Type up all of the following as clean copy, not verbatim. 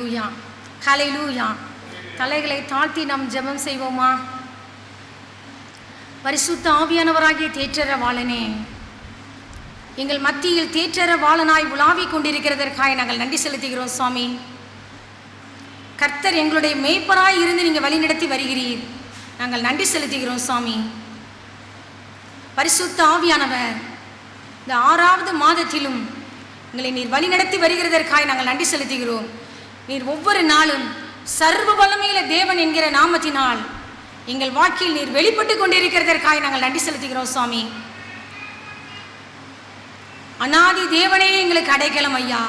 ஹல்லேலூயா. தலைகளை தாழ்த்தி நாம் ஜெபம் செய்வோமா? பரிசுத்த ஆவியானவராகிய தேற்றரவாளனே, எங்கள் மத்தியில் தேற்றரவாளனாய் உலாவிக் கொண்டிருக்கிறதற்காக நாங்கள் நன்றி செலுத்துகிறோம் சுவாமி. கர்த்தர் எங்களுடைய மேய்ப்பராய் இருந்து நீங்கள் வழிநடத்தி வருகிறீர். நாங்கள் நன்றி செலுத்துகிறோம் சுவாமி. பரிசுத்த ஆவியானவர் இந்த 6வது மாதத்திலும் எங்களை நீர் வழிநடத்தி வருகிறதற்காக நாங்கள் நன்றி செலுத்துகிறோம். நீர் ஒவ்வொரு நாளும் சர்வ வல்லமையுள்ள தேவன் என்கிற நாமத்தினால் எங்கள் வாக்கில் நீர் வெளிப்பட்டு கொண்டிருக்கிறதற்காக நாங்கள் நன்றி செலுத்துகிறோம் சுவாமி. அநாதி தேவனே எங்களுக்கு அடைக்கலம் ஐயா.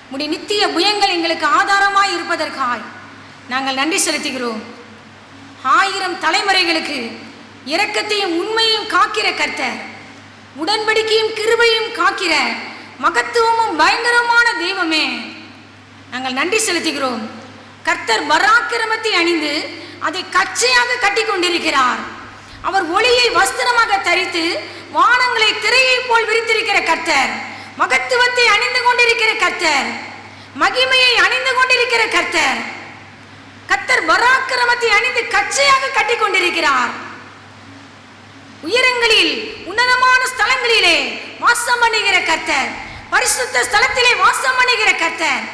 உம்முடைய நித்திய புயங்கள் எங்களுக்கு ஆதாரமாய் இருப்பதற்காக நாங்கள் நன்றி செலுத்துகிறோம். 1000 தலைமுறைகளுக்கு இரக்கத்தையும் உண்மையும் காக்கிற கர்த்தர், உடன்படிக்கையும் கிருபையும் காக்கிற மகத்துவமும் பயங்கரமான தெய்வமே, நாங்கள் நன்றி செலுத்துகிறோம். கர்த்தர் பராக்கிரமத்தை அணிந்து அதை கச்சையாக கட்டி கொண்டிருக்கிறார். அவர் ஒளியை வஸ்திரமாக தரித்து வானங்களை திரையை போல் விரித்திருக்கிற கர்த்தர், மகத்துவத்தை அணிந்து கொண்டிருக்கிற கர்த்தர், மகிமையை அணிந்து கொண்டிருக்கிற கர்த்தர். கர்த்தர் பராக்கிரமத்தை அணிந்து கச்சையாக கட்டி கொண்டிருக்கிறார். உயரங்களில் உன்னதமான ஸ்தலங்களிலே வாசம் பண்ணுகிற கர்த்தர், பரிசுத்த ஸ்தலத்திலே வாசம் பண்ணுகிற கர்த்தர்.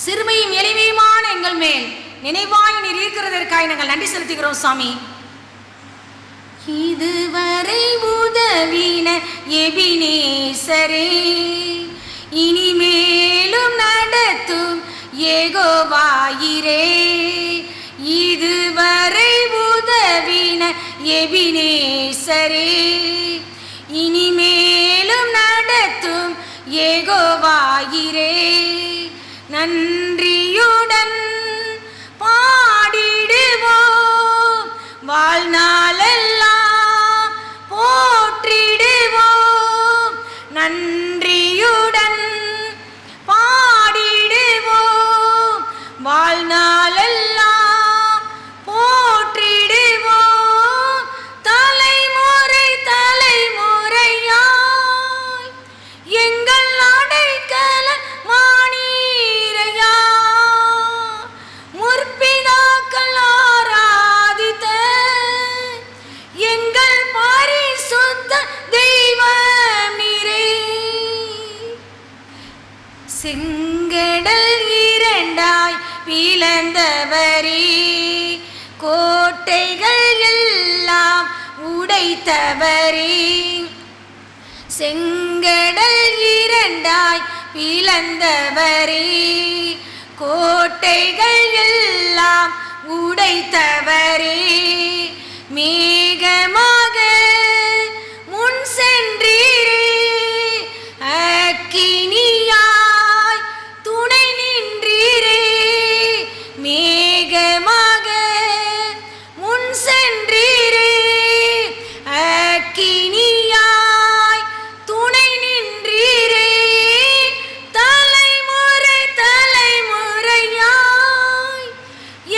சிறுமையும் எளிமையுமான எங்கள் மேல் நினைவாய் நீர் இருக்கிறதற்காக நாங்கள் நன்றி செலுத்துகிறோம் சாமி. இதுவரை உதவின எபினேசரே, இனிமேலும் நடத்தும் யெகோவாயிரே. இதுவரை உதவின எபினேசரே, இனிமேலும் நடத்தும் யெகோவாயிரே. நன்றியுடன் பாடிடுவோம், வாழ்நாளெல்லாம் போற்றிடுவோம். நன்றியுடன் பாடிடுவோம், வாழ்நாளெல்லாம் போற்றிடுவோம். தலைமுறை தலைமுறையாய் எங்கள் அடைக்கல மானீரையா, முற்பிதாக்கள் ஆராதித்த எங்கள் பரிசுத்த தெய்வம் நீரே. செங்கடல் 2ஆய் பிளந்தவரே, கோட்டைகள் எல்லாம் உடைத்தவரே. செங்கடல் 2ஆய் பிளந்தவரே, கோட்டைகள் எல்லாம் உடைத்தவரே. மேகமாக முன் சென்றீரே, அக்கினியாய் துணை நின்றீரே. மேகமாக முன் சென்றீரே, அக்கினியாய் துணை நின்றீரே. தலைமுறை தலைமுறையாய்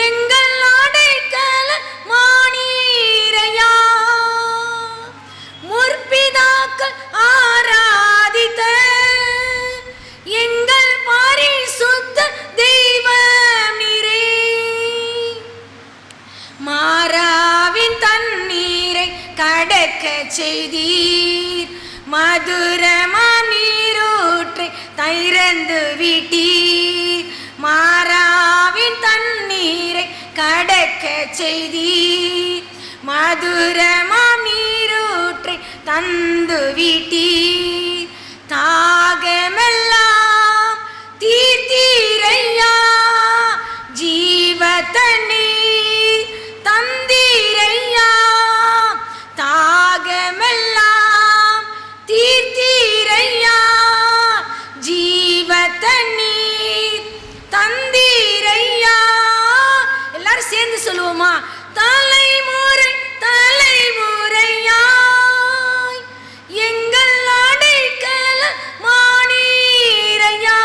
எங்கள் அடைக்கல மானீரையா, முற்பிதாக்கள் ஆராதித்த எங்கள் பரிசுத்த தெய்வம் நீரே. மாறாவின் தண்ணீரை கடக்க செய்தீர், மதுரமாம் நீரூற்றை திறந்து விட்டீர். மாறாவின் தண்ணீரை கடக்க செய்தீர், மதுரமாம் நீரூற்றை தந்து விட்டீர். தாகமெல்லாம் தீர்த்தீரையா, ஜீவ தண்ணீர் தந்தீரையா. தாகமெல்லாம் தீர்த்தீரையா, ஜீவ தண்ணீர் தந்தீரையா. எல்லாரும் சேர்ந்து சொல்லுவோமா? தலைமுறை தலைமுறையாய் எங்கள் அடைக்கல மானீரையா,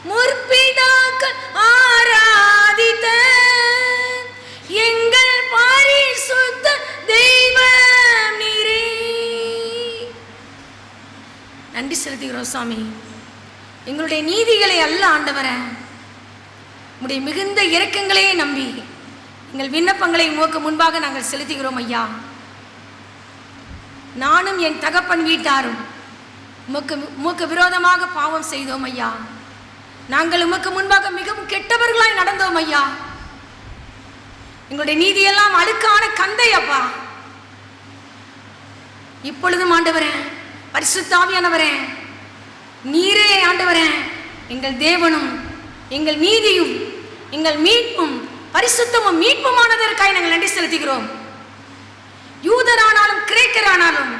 முற்பிதாக்கள் ஆராதித்த எங்கள் பரிசுத்த தெய்வம் நீரே. நன்றி செலுத்துகிறோம் சாமி. எங்களுடைய நீதிகளை அல்ல ஆண்டவரே, உம்முடைய மிகுந்த இரக்கங்களையே நம்பி எங்கள் விண்ணப்பங்களை உமக்கு முன்பாக நாங்கள் செலுத்துகிறோம் ஐயா. நானும் என் தகப்பன் வீட்டாரும் உமக்கு விரோதமாக பாவம் செய்தோம் ஐயா. நாங்கள் உமக்கு முன்பாக மிகவும் கெட்டவர்களாய் நடந்தோம் ஐயா. எங்களுடைய நீதியெல்லாம் அழுக்கான கந்தை அப்பா. இப்பொழுதும் ஆண்டவரே, பரிசுத்த ஆவியானவரே, நீரே ஆண்டவரே எங்கள் தேவனும் எங்கள் நீதியும் எங்கள் மீட்பும் பரிசுத்தமும் மீட்புமானதற்காக நாங்கள் நன்றி செலுத்துகிறோம். யூதரானாலும் கிரேக்கரானாலும்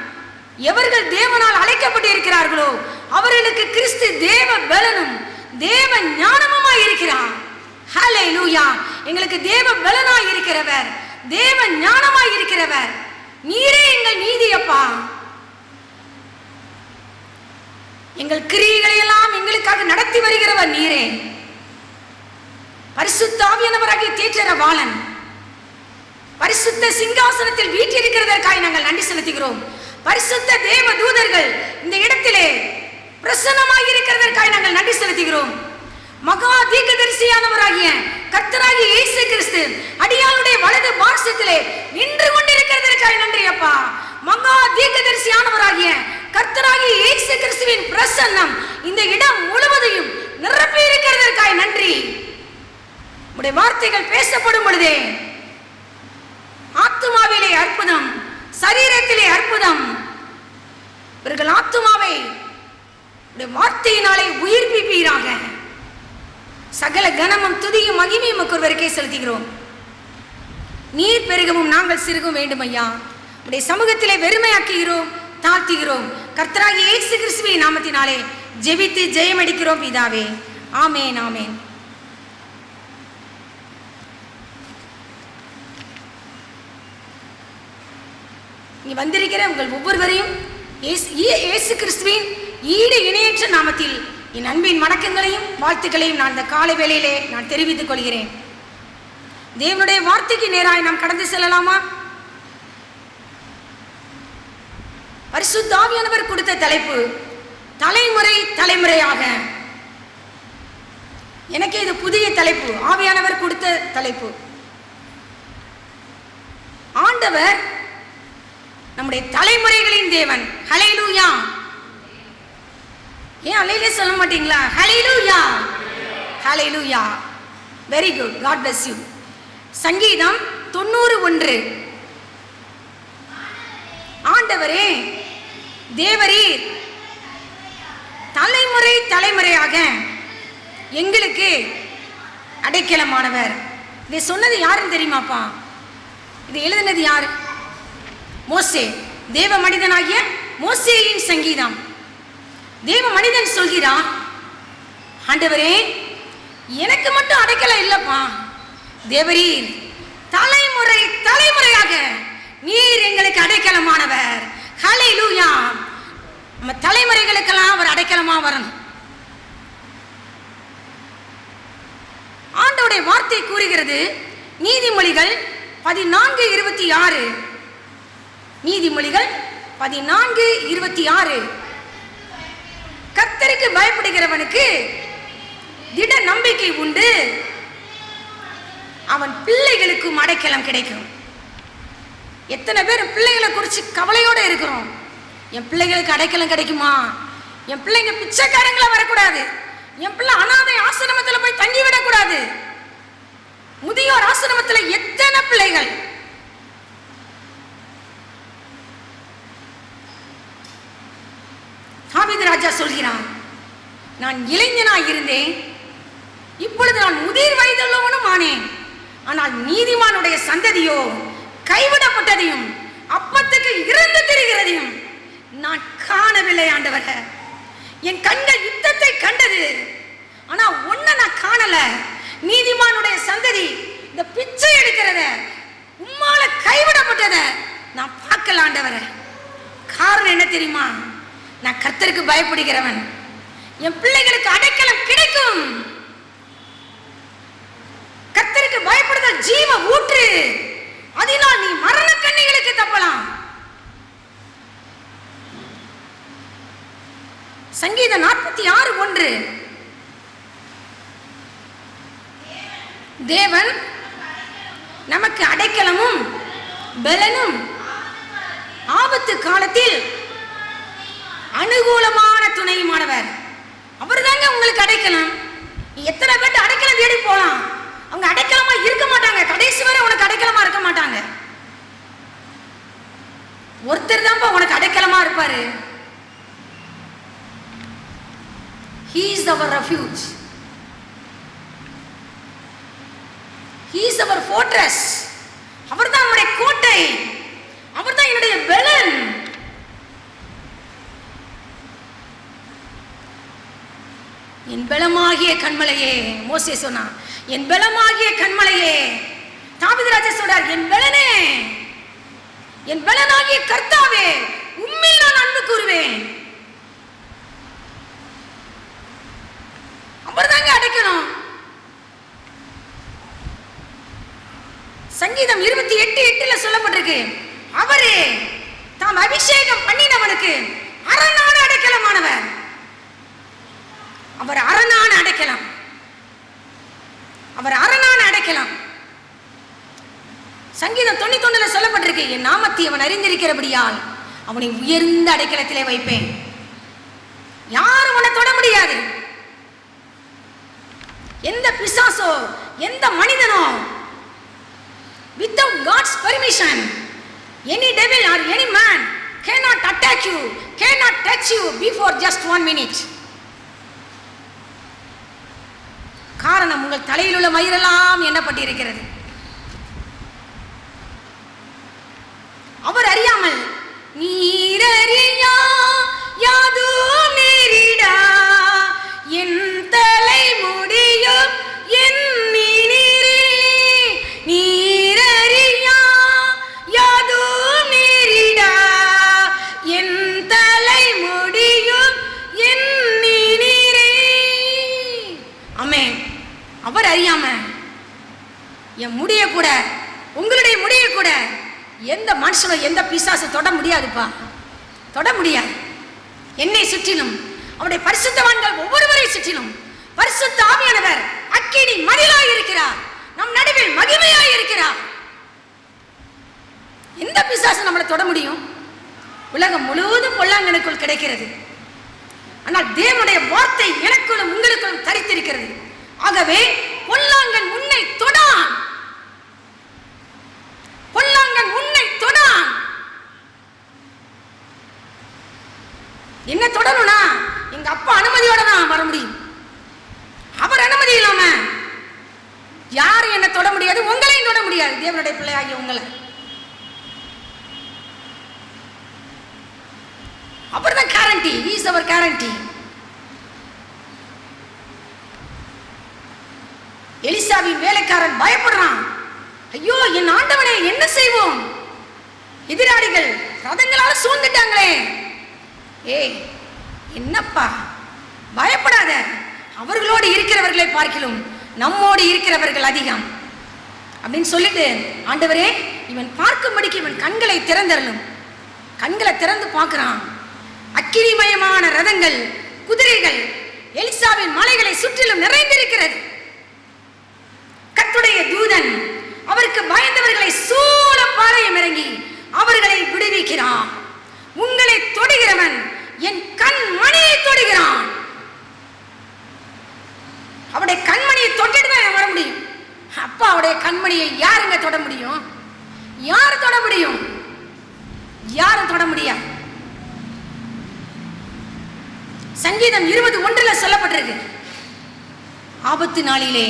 எவர்கள் தேவனால் அழைக்கப்பட்டு இருக்கிறார்களோ அவர்களுக்கு கிறிஸ்து தேவ பலனும் தேவ ஞானமுமாய் இருக்கிறார். ஹல்லேலூயா. எங்களுக்கு தேவ பலனாய் இருக்கிறவர், தேவ ஞானமாய் இருக்கிறவர். நீரே எங்கள் நீதி அப்பா. எங்கள் கிரியைகளை எல்லாம் எங்களுக்காக நடத்தி வருகிறவர் நீரே. பரிசுத்த ஆவியானவராகிய தேற்றரவாளன் பரிசுத்த சிங்காசனத்தில் வீற்றிருக்கிறதற்காக நாங்கள் நன்றி செலுத்துகிறோம். பரிசுத்த தேவ தூதர்கள் இந்த இடத்திலே பிரசன்னமாய் இருக்கிறதற்காக நாங்கள் நன்றி செலுத்துகிறோம். மகா தீர்க்கதரிசியானவராகிய கர்த்தராகிய இயேசு கிறிஸ்து அடியாளுடைய வலது பார்சத்திலே நின்று கொண்டிருக்கிறதற்காக நன்றி அப்பா. மகா தீர்க்கதரிசியானவராகிய கர்த்தராகிய இயேசு கிறிஸ்துவின் பிரசன்னம் இந்த இடம் முழுவதையும் நிரப்பி இருக்கிறதற்காக நன்றி. உடைய வார்த்தைகள் பேசப்படும் பொழுதே ஆத்துமாவிலே அற்புதம், சரீரத்திலே அற்புதம். இவர்கள் ஆத்துமாவை வார்த்தையினாலே உயிர்ப்பிப்பீராக. சகல கனமும் துதியும் மகிமையும் ஒருவருக்கே செலுத்துகிறோம். நீர் பெருகவும் நாங்கள் சிறுகவும் வேண்டும் ஐயா. உடைய சமூகத்திலே வெறுமையாக்குகிறோம், தாழ்த்துகிறோம். கர்த்தராகிய இயேசு கிறிஸ்துவின் நாமத்தினாலே ஜெபித்து ஜெயம் அடிக்கிறோம் பிதாவே. ஆமேன், ஆமேன். நீ வந்திருக்கிற உங்கள் ஒவ்வொருவரையும் இயேசு கிறிஸ்துவின் ஈடு இணையற்ற நாமத்தில் என் அன்பின் வணக்கங்களையும் வாழ்த்துக்களையும் நான் இந்த காலை வேளையிலே நான் தெரிவித்துக் கொள்கிறேன். தேவனுடைய வார்த்தைக்கு நேராய் நாம் கடந்து செல்லலாமா? பரிசுத்த ஆவியானவர் கொடுத்த தலைப்பு தலைமுறை தலைமுறையாக. எனக்கு இது புதிய தலைப்பு, ஆவியானவர் கொடுத்த தலைப்பு. ஆண்டவர் நம்முடைய தலைமுறைகளின் தேவன். ஹல்லேலூயா. ஏன் அல்லேலூயா சொல்ல மாட்டீங்களா? Hallelujah, hallelujah. Very good, God bless you. சங்கீதம் 91. ஆண்டவரே தேவரீர் தலைமுறை தலைமுறையாக எங்களுக்கு அடைக்கலமானவர். இதை சொன்னது யாருன்னு தெரியுமாப்பா? இதை எழுதினது யாரு? மோசே. தேவ மனிதனாகிய மோசேயின் சங்கீதம். தேவ மனிதன் சொல்கிறான், ஆண்டவரே எனக்கு மட்டும் அடைக்கலம் இல்லப்பா, தேவரீர் தலைமுறை தலைமுறையாக நீர் எங்களுக்கு அடைக்கலமானவர். ஹல்லேலூயா. நம்ம தலைமுறைகளுக்கெல்லாம் அவர் அடைக்கலமா வரணும். ஆண்டவருடைய வார்த்தை கூறுகிறது, நீதிமொழிகள் 14:26. நீதிமொழிகள் 14:26. கர்த்தருக்கு பயப்படுகிறவனுக்கு திட நம்பிக்கை உண்டு, அவன் பிள்ளைகளுக்கும் அடைக்கலம் கிடைக்கும். எத்தனை பேர் பிள்ளைகளை குறித்து கவலையோடு இருக்கிறோம்? என் பிள்ளைகளுக்கு அடைக்கலம் கிடைக்குமா? என் பிள்ளைங்க பிச்சைக்காரங்களா வரக்கூடாது, என் பிள்ளை அனாதை ஆசிரமத்தில் போய் தங்கிவிடக்கூடாது. முதியோர் ஆசிரமத்தில் எத்தனை பிள்ளைகள். தாவீது ராஜா சொல்கிறான், நான் இளைஞனாய் இருந்தேன், இப்பொழுது நான் முதிர் வயதுள்ளவனும் ஆனேன். ஆனால் நீதிமானுடைய சந்ததியோ கைவிடப்பட்டதையும் அப்பத்துக்கு இறந்து திரிகிறதையும் நான் காணவில்லை ஆண்டவரே. என் கண்கள் யுத்தத்தை கண்டது, ஆனா ஒன்ன நான் காணல. நீதிமானுடைய சந்ததி இந்த பிச்சை எடுக்கிறத, உம்மால கைவிடப்பட்டத நான் பார்க்கல ஆண்டவரே. காரணம் என்ன தெரியுமா? நான் கர்த்தருக்கு பயப்படுகிறவன். என் பிள்ளைகளுக்கு அடைக்கலம் கிடைக்கும். கர்த்தருக்கு பயப்படுதல் ஜீவ ஊற்று, அதனால் நீ மரண கண்ணிகளுக்கு தப்பலாம். சங்கீதம் 46:1. தேவன் நமக்கு அடைக்கலமும் பலனும் ஆபத்து காலத்தில் அனுகூலமான துணையுமானவர். அவர் தாங்க உங்களுக்கு அடைக்கலம். எத்தனை பேர் அடைக்கலம் தேடி போலாம், அவங்க அடைக்கலமா இருக்க மாட்டாங்க. கடைசி வரை உனக்கு அடைக்கலமா இருக்க மாட்டாங்க. ஒருத்தர் தான் உனக்கு அடைக்கலமா இருப்பாரு. He is our refuge. He is our fortress. அவர் தான் நம்முடைய கோட்டை, அவர் தான் என்னுடைய பலன். என் பலமாகிய கண்மலையே, மோசே சொன்னான், என் பலமாகிய கண்மலையே. தாவீது ராஜா சொல்றார், என் பலனே, என் பலனாகிய கர்த்தாவே, உம்மில் நான் அன்பு கூறுவேன். அவர் தாங்க அடைக்கணும். சங்கீதம் 28:8 சொல்லப்பட்டிருக்கு, அவரே தாம் அபிஷேகம் பண்ணினவனுக்கு அரணான அடைக்கலமானவர். அவர் அரணான அடைக்கலம், அவர் அரணான அடைக்கலம். சங்கீதம் 91 சொல்லப்பட்டிருக்கு, என் நாமத்தை அவன் அறிந்திருக்கிறபடியால் அவனை உயர்ந்த அடைக்கலத்திலே வைப்பேன். யாரும் உன்னை தொட முடியாது. எந்த பிசாசோ எந்த மனிதனோ, without God's permission, any devil or any man cannot attack you, cannot touch you before just 1 minute. காரணம், உங்கள் தலையில் உள்ள மயிரெல்லாம் எண்ணப்பட்டிருக்கிறது. அவர் அறியாமல் நீரறியா யாது நேரிடா, என் தலை முடியும் எண்ணினீரே. நீரறியா யாது நேரிடா, என் தலை முடியும் எண்ணினீரே. ஆமென். அவர் அறியாம என் முடிய கூட, உங்களுடைய முடிய கூட எந்த மனுஷனும் எந்த பிசாசு தொட முடியாதுப்பா, தொட முடியாது. என்னை சுற்றிலும் அவருடைய பரிசுத்தவான்கள் ஒவ்வொருவரை சுற்றிலும் பரிசுத்த ஆவியானவர் அக்கினி மதிலாய் இருக்கிறார், நம் நடுவில் மகிமையாய் இருக்கிறார். எந்த பிசாசு நம்மளை தொட முடியும்? உலகம் முழுவதும் பொல்லாங்கனுக்குள் கிடைக்கிறது, ஆனால் தேவனுடைய வார்த்தை எனக்குள்ளும் உங்களுக்குள்ளும் தரித்திருக்கிறது. ஆகவே பொல்லாங்கன் உன்னை தொடான், பொல்லாங்கன் உன்னை தொடான். என்ன தொடணும்னா, எங்க அப்பா அனுமதியோட தான் வர முடியும். அவர் அனுமதி இல்லாம யாரும் என்ன தொட முடியாது, உங்களையும் தொட முடியாது. தேவனுடைய பிள்ளையாகிய உங்களை அவர் தான் guarantee. He is our guarantee. எலிசாவின் வேலைக்காரன் பயப்படுறான், ஐயோ என் ஆண்டவனே என்ன செய்வோம், எதிராளிகள் ரதங்களால சூழ்ந்துட்டாங்களே. ஏய் என்னப்பா, பயப்படாத, அவர்களோடு இருக்கிறவர்களை பார்க்கிலும் நம்மோடு இருக்கிறவர்கள் அதிகம் அப்படின்னு சொல்லிட்டு, ஆண்டவரே இவன் பார்க்கும்படிக்கு இவன் கண்களை திறந்தரலும். கண்களை திறந்து பார்க்கிறான். அக்கினிமயமான ரதங்கள், குதிரைகள் எலிசாவின் மலைகளை சுற்றிலும் நிறைந்திருக்கிறது. கர்த்தருடைய தூதன் அவருக்கு பயந்தவர்களை சூழ பாளையம் இறங்கி அவர்களை விடுவிக்கிறான். உங்களை தொடுகிறவன் என் கண்மணியை தொடுகிறான். அவருடைய கண்மணியை தொட்டுட்டு தான் வர முடியும். அப்பா அவருடைய கண்மணியை யாருங்க தொட முடியும்? யார் தொட முடியும்? யாரும் தொட முடியாது. சங்கீதம் 20:1 சொல்லப்பட்டிருக்கு, ஆபத்து நாளிலே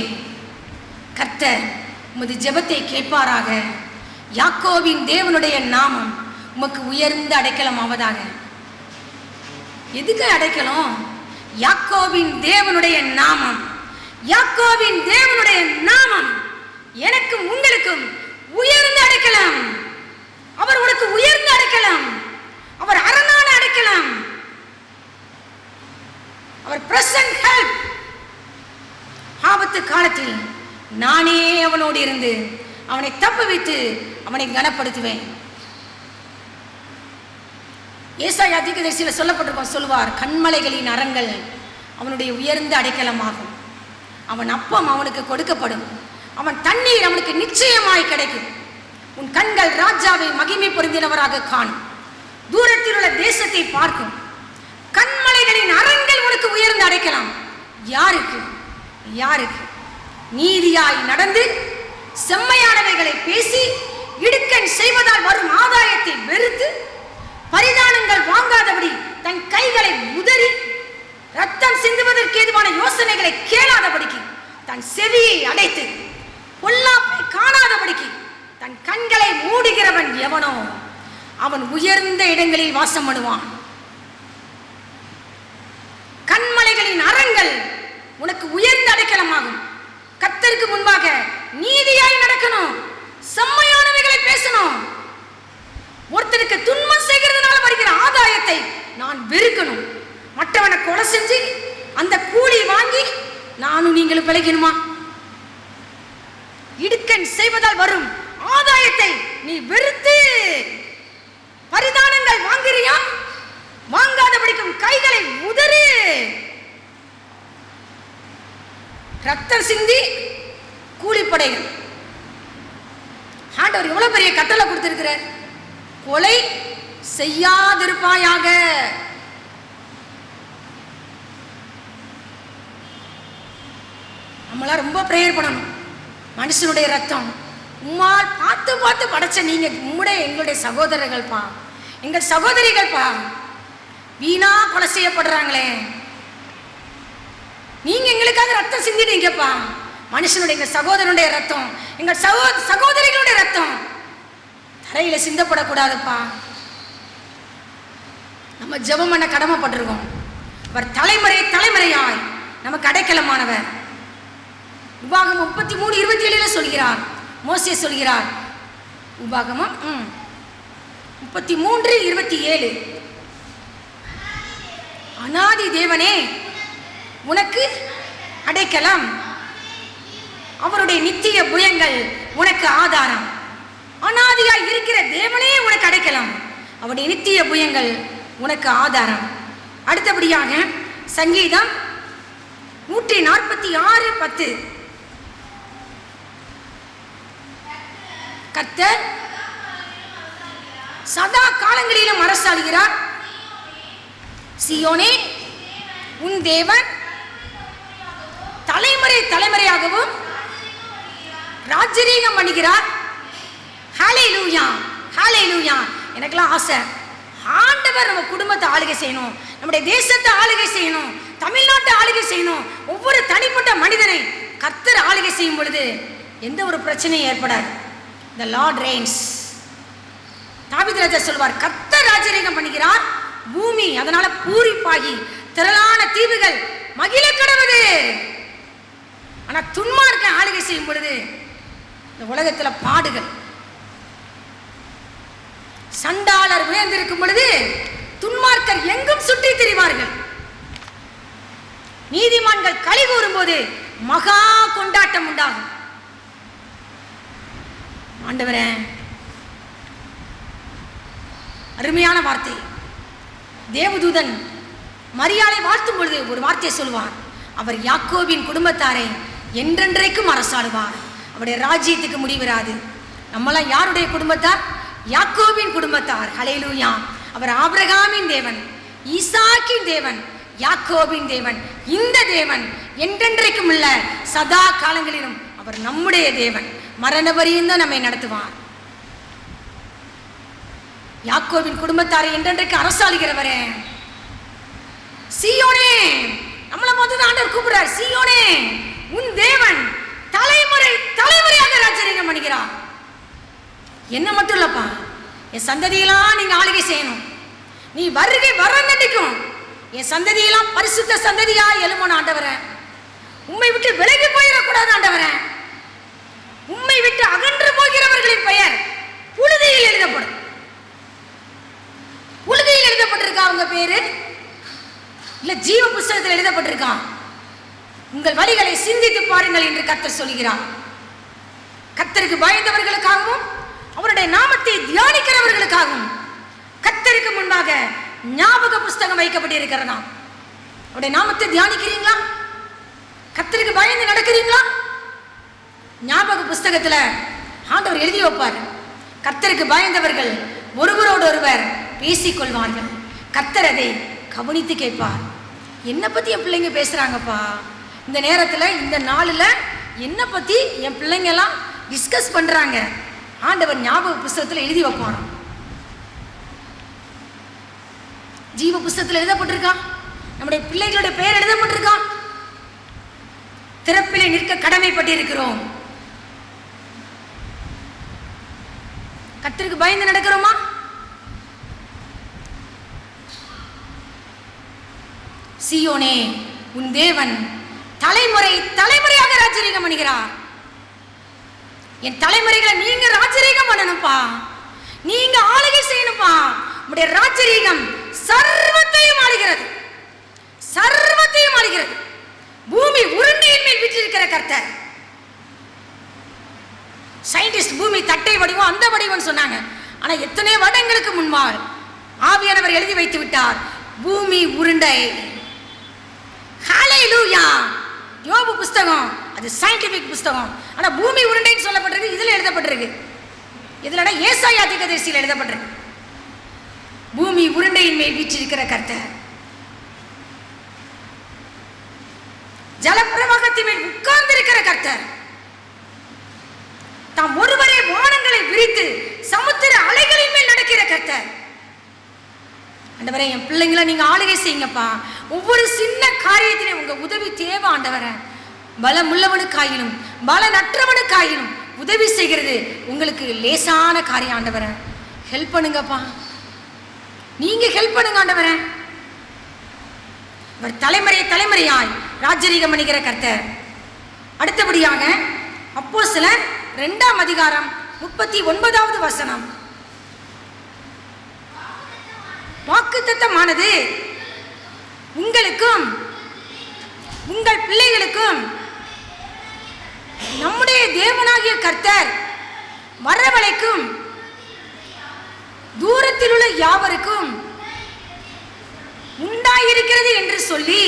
கர்த்தர் உமது ஜெபத்தை கேட்பாராக, யாக்கோபின் தேவனுடைய நாமம் உமக்கு உயர்ந்த அடைக்கலம் ஆவதாக. எதுக்கு அடைக்கலம்? யாக்கோபின் தேவனுடைய நாமம், யாக்கோபின் தேவனுடைய நாமம் எனக்கும் உங்களுக்கும் உயர்ந்த அடைக்கலம். அவர் உனக்கு உயர்ந்த அடைக்கலம், அவர் அரணான அடைக்கலம், அவர் பிரசன்ட் ஹெல்ப். ஆபத்து காலத்தில் நானே அவனோடு இருந்து அவனை தப்புவித்து அவனை கனப்படுத்துவேன். ஏசாயா தீர்க்கதரிசியில் சொல்லப்பட்டிருக்கோம், சொல்லுவார், கண்மலைகளின் அரண்கள் அவனுடைய உயர்ந்த அடைக்கலமாகும். அவன் அப்பம் அவனுக்கு கொடுக்கப்படும், அவன் தண்ணீர் அவனுக்கு நிச்சயமாய் கிடைக்கும். உன் கண்கள் ராஜாவை மகிமை பொருந்தினவராக காணும். தூரத்தில் உள்ள தேசத்தை பார்க்கும். கண்மலைகளின் அரண்கள் உனக்கு உயர்ந்து அடைக்கலாம். யாருக்கு? யாருக்கு? நீதியாய் நடந்து செம்மையானவைகளை பேசி இடுக்கண் செய்வதால் வரும் ஆதாயத்தை வெறுத்து பரிதானங்கள் வாங்காதபடி தன் கைகளை உதறி ரத்தம் சிந்துவதற்கு ஏதுவான யோசனைகளை கேளாதபடிக்கு தன் செவியை அடைத்து பொல்லாப்பை காணாதபடிக்கு தன் கண்களை மூடுகிறவன் எவனோ அவன் உயர்ந்த இடங்களில் வாசம் பண்ணுவான். கண்மலைகளின் அரண்கள் உனக்கு உயர்ந்த அடைக்கலமாகும். கர்த்தருக்கு முன்பாக நீதியாய் நடக்கணும், செம்மையானவைகளை பேசணும். ஒருத்தருக்கு துன்பம் செய்கிறதுனால வருகிற ஆதாயத்தை நான் வெறுக்கணும். மற்றவனை கொலை செஞ்சு அந்த கூலி வாங்கி நானும் நீங்களும் பிழைக்கணுமா? இடுக்கண் செய்வதால் வரும் ஆதாயத்தை நீ வெறுத்து பரிதானங்கள் வாங்குறியா? வாங்காதபடிக்கும் கைகளை உதறு. ரத்தம் சிந்தி கூலிப்படைகள். ஆண்டவர் எவ்வளவு பெரிய கட்டளை கொடுத்திருக்கிறார். கொலை செய்யாதிருப்பாயாக. நம்மளாம் ரொம்ப பிரேயர் பண்ணணும். மனுஷனுடைய ரத்தம் உம்மால் பார்த்து பார்த்து படைச்ச நீங்க உம்முடைய எங்களுடைய சகோதரர்கள்ப்பா, எங்கள் சகோதரிகள்ப்பா வீணா கொலை செய்யப்படுறாங்களே. நீங்க எங்களுக்காக ரத்தம் சிந்திட்டீங்கப்பா. மனுஷனுடைய எங்கள் சகோதரனுடைய ரத்தம், எங்கள் சகோதரிகளுடைய ரத்தம் தரையில சிந்தப்படக்கூடாதுப்பா. நம்ம ஜெபம் பண்ண கடமைப்பட்டிருக்கோம். அவர் தலைமுறை தலைமுறையாய் நமக்கு அடைக்கலமானவர். உபாகமம் 33:27 சொல்கிறார். மோசே சொல்கிறார். உபாகமம் 33:27 அநாதி தேவனே உனக்கு அடைக்கலம், அவருடைய நித்திய புயங்கள் உனக்கு ஆதாரம். அநாதியாய் இருக்கிற தேவனே உனக்கு அடைக்கலம், அவருடைய நித்திய புயங்கள் உனக்கு ஆதாரம். அடுத்தபடியாக சங்கீதம் 146:10 கர்த்தர் சதா காலங்களிலும் அரசாளுகிறார். சீயோனே உன் தேவன் தலைமுறை தலைமுறையாகவும் ராஜரீகம் பண்ணுகிறார். ஹல்லேலூயா, ஹல்லேலூயா. எனக்கெல்லாம் ஆசை, ஆண்டவர் நம்ம குடும்பத்தை ஆளுகை செய்யணும், நம்முடைய தேசத்தை ஆளுகை செய்யணும், தமிழ்நாட்டை ஆளுகை செய்யணும். ஒவ்வொரு தனிப்பட்ட மனிதனை கர்த்தர் ஆளுகை செய்யும் பொழுது எந்த ஒரு பிரச்சனையும் ஏற்படாது. The Lord reigns. தாவீது ராஜா சொல்வார், கர்த்தர் ராஜரீகம் பண்ணுகிறார் பூமி அதனால பூரிப்பாகி திரளான தீவுகள் மகிழ கடவுது. ஆனா துன்மார்க்க ஆளுகை செய்யும் பொழுது இந்த உலகத்துல பாடுகள். சண்டாளர் உயர்ந்திருக்கும் பொழுது துன்மார்க்கர் எங்கும் சுற்றி திரிவார்கள். நீதிமான்கள் களி கூறும் போது மகா கொண்டாட்டம் உண்டாகும். ஆண்டவரே, அருமையான வார்த்தை. தேவதூதன் மரியாளை வாழ்த்தும் பொழுது ஒரு வார்த்தை சொல்வார், அவர் யாக்கோபின் குடும்பத்தாரை என்றென்றைக்கும் அரசாளுவார், அவருடைய ராஜ்யத்துக்கு முடிவிராது. நம்மளாம் யாருடைய குடும்பத்தார்? யாக்கோபின் குடும்பத்தார். ஹல்லேலூயா. அவர் ஆபிரகாமின் தேவன், ஈசாக்கின் தேவன், யாக்கோபின் தேவன். இந்த தேவன் என்றென்றைக்கும் உள்ள சதா காலங்களிலும் அவர் நம்முடைய தேவன். மரண பரியந்தம் நம்மை நடத்துவார். யாக்கோபின் குடும்பத்தாரை என்றென்றைக்கு அரசாளுகிறவரே. சீயோனே, நம்மளை பார்த்து ஆண்டவர் கூப்பிடுறார், சீயோனே உன் தேவன் தலைமுறை தலைமுறையாக ராஜரீகம் பண்ணுகிறார். என்ன மட்டும் இல்லப்பா, என் சந்ததியெல்லாம் நீங்க ஆளுகை செய்யணும். நீ வருகை வரண்டிக்கும் என் சந்ததியெல்லாம் பரிசுத்த சந்ததியா எழுமணும் ஆண்டவரே. உம்மை விட்டு விலகி போயிடக்கூடாது ஆண்டவரே. உம்மை விட்டு அகன்று போகிறவர்களின் பெயர் புழுதியில் எழுதப்படும். புழுதியில் எழுதப்பட்டிருக்கா உங்க பேரு? இல்ல ஜீவ புஸ்தகத்தில் எழுதப்பட்டிருக்கா? உங்கள் வழிகளை சிந்தித்து பாருங்கள் என்று கர்த்தர் சொல்கிறார். கர்த்தருக்கு பயந்தவர்களுக்காகவும் அவருடைய நாமத்தை தியானிக்கிறவர்களுக்காகவும் கர்த்தருக்கு முன்பாக ஞாபக புஸ்தகம் வைக்கப்பட்டிருக்கிறதா? அவருடைய நாமத்தை தியானிக்கிறீங்களா? கர்த்தருக்கு பயந்து நடக்கிறீங்களா? ஞாபக புஸ்தகத்தில் ஆண்டவர் எழுதி வைப்பார், கர்த்தருக்கு பயந்தவர்கள் ஒருவரோடு ஒருவர் பேசிக்கொள்வார்கள், கர்த்தர் அதை கவனித்து கேட்பார். என்னை பற்றி என் பிள்ளைங்க பேசுகிறாங்கப்பா, இந்த நேரத்தில் இந்த நாளில் என்னை பற்றி என் பிள்ளைங்கெல்லாம் டிஸ்கஸ் பண்ணுறாங்க, ஆண்டவர் ஞாபக புஸ்தகத்தில் எழுதி வைப்பான். ஜீவ புஸ்தகத்தில் எழுதப்பட்டிருக்கான், நம்முடைய பிள்ளைகளுடைய பெயர் எழுதப்பட்டிருக்கான். திறப்பிலே நிற்க கடமைப்பட்டிருக்கிறோம். கர்த்தருக்கு பயந்து நடக்கிறோமா? சீயோனே, உன் தேவன் தலைமுறை தலைமுறையாக ராஜரீகம் பண்ணுகிறார். என் தலைமுறைகளை நீங்க ராஜரீகம் பண்ணணும்ப்பா, நீங்க ஆளுகை செய்யணும்ப்பா. உடைய ராஜரீகம் சர்வத்தையும் ஆளுகிறது, சர்வத்தையும் ஆளுகிறது. பூமி உருண்டையின் மேல் வீற்றிருக்கிற கர்த்தர். சயின்டிஸ்ட் பூமி தட்டை வடிவம் அந்த வடிவம் சொன்னாங்க. ஆனா எத்தனை வருடங்களுக்கு முன்பால் ஆவியானவர் எழுதி வைத்து விட்டார், பூமி உருண்டை. ஹல்லேலூயா. யோபு புஸ்தகம் அது சயின்டிபிக் புஸ்தகம், ஆனா பூமி உருண்டைன்னு சொல்லப்பட்டிருக்கு. இதுல எழுதப்பட்டிருக்கு, இதுல ஏசாயா தீர்க்கதரிசியில் எழுதப்பட்டிருக்கு, பூமி உருண்டையின் மேல் வீற்றிருக்கிற கர்த்தர். ஜலப்பிரவாகத்தின் மேல் உட்கார்ந்திருக்கிற கர்த்தர். தாம் ஒருவரே வானங்களை விரித்து சமுத்திர அலைகளின் மேல் நடக்கிற கர்த்தர். ஆண்டவரே, என் பிள்ளைங்களை நீங்க ஆளுகை செய்யுங்கப்பா. ஒவ்வொரு சின்ன காரியத்திலையும் உங்க உதவி தேவை ஆண்டவரே. பலமுள்ளவனுக்காயினும் பலனற்றவனுக்காயினும் உதவி செய்கிறது உங்களுக்கு லேசான காரியம் ஆண்டவரே. ஹெல்ப் பண்ணுங்கப்பா, நீங்க ஹெல்ப் பண்ணுங்க ஆண்டவரே. அவர் தலைமுறை தலைமுறையாய் ராஜரீகம் பண்ணுகிற கர்த்தர். அடுத்தபடியாக அப்போஸ்தலர் 2ஆம் அதிகாரம் 39வது வசனம். வாக்குத்தத்தமானது உங்களுக்கும் உங்கள் பிள்ளைகளுக்கும் நம்முடைய தேவனாகிய கர்த்தர் வரவழைக்கும் தூரத்தில் உள்ள யாவருக்கும் உண்டாயிருக்கிறது என்று சொல்லி,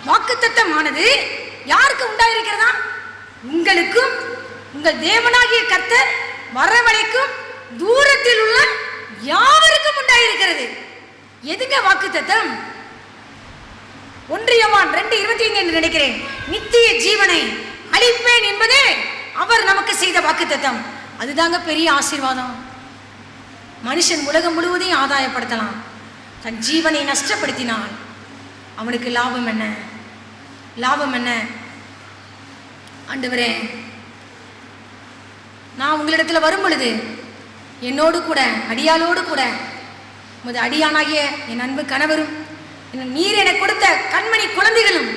வாக்குத்தத்தமானது யாருக்கு உண்டாயிருக்கிறதா? உங்களுக்கும் உங்கள் தேவனாகிய கர்த்தர் வரவழைக்கும் தூரத்தில் உள்ள யாவருக்கும் உண்டாயிருக்கிறது. எதுங்க வாக்குத்தத்தம்? 1 யோவான் 2:25 என்று நினைக்கிறேன். நித்திய ஜீவனை அளிப்பேன் என்பதே அவர் நமக்கு செய்த வாக்குத்தத்தம். அதுதாங்க பெரிய ஆசீர்வாதம். மனுஷன் உலகம் முழுவதையும் ஆதாயப்படுத்தலாம், தன் ஜீவனை நஷ்டப்படுத்தினால் அவனுக்கு லாபம் என்ன? லாபம் என்ன? ஆண்டவரே, நான் உங்களிடத்தில் வரும் பொழுது என்னோடு கூட அடியாளோடு கூட உமது அடியானாகிய என் அன்பு கணவரும் நீர் எனக்கு கொடுத்த கண்மணி குழந்தைகளும்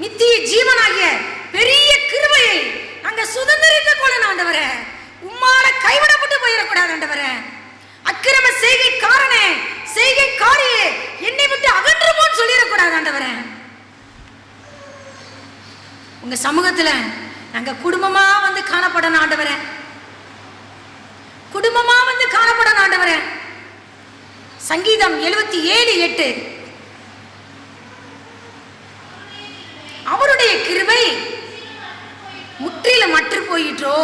நித்திய ஜீவனாகிய பெரிய கிருபையை நாங்க சுதந்திரிக்க கொள்ளணும் ஆண்டவரே. உம்மால கைவிடப்பட்டு போயிடக்கூடாது ஆண்டவரே. அக்கிரம செய்கைக்காரனே, செய்கைக்காரியே, என்னை விட்டு அகன்றுமோன்னு சொல்லிடக்கூடாது ஆண்டவரே. உங்க சமூகத்துல நாங்க குடும்பமா வந்து காணப்படணும் ஆண்டவரே, குடும்பமா வந்து காணப்படணும் ஆண்டவரே. சங்கீதம் 77:8, அவருடைய கிருபை முற்றிலும் மற்று போயிற்றோ,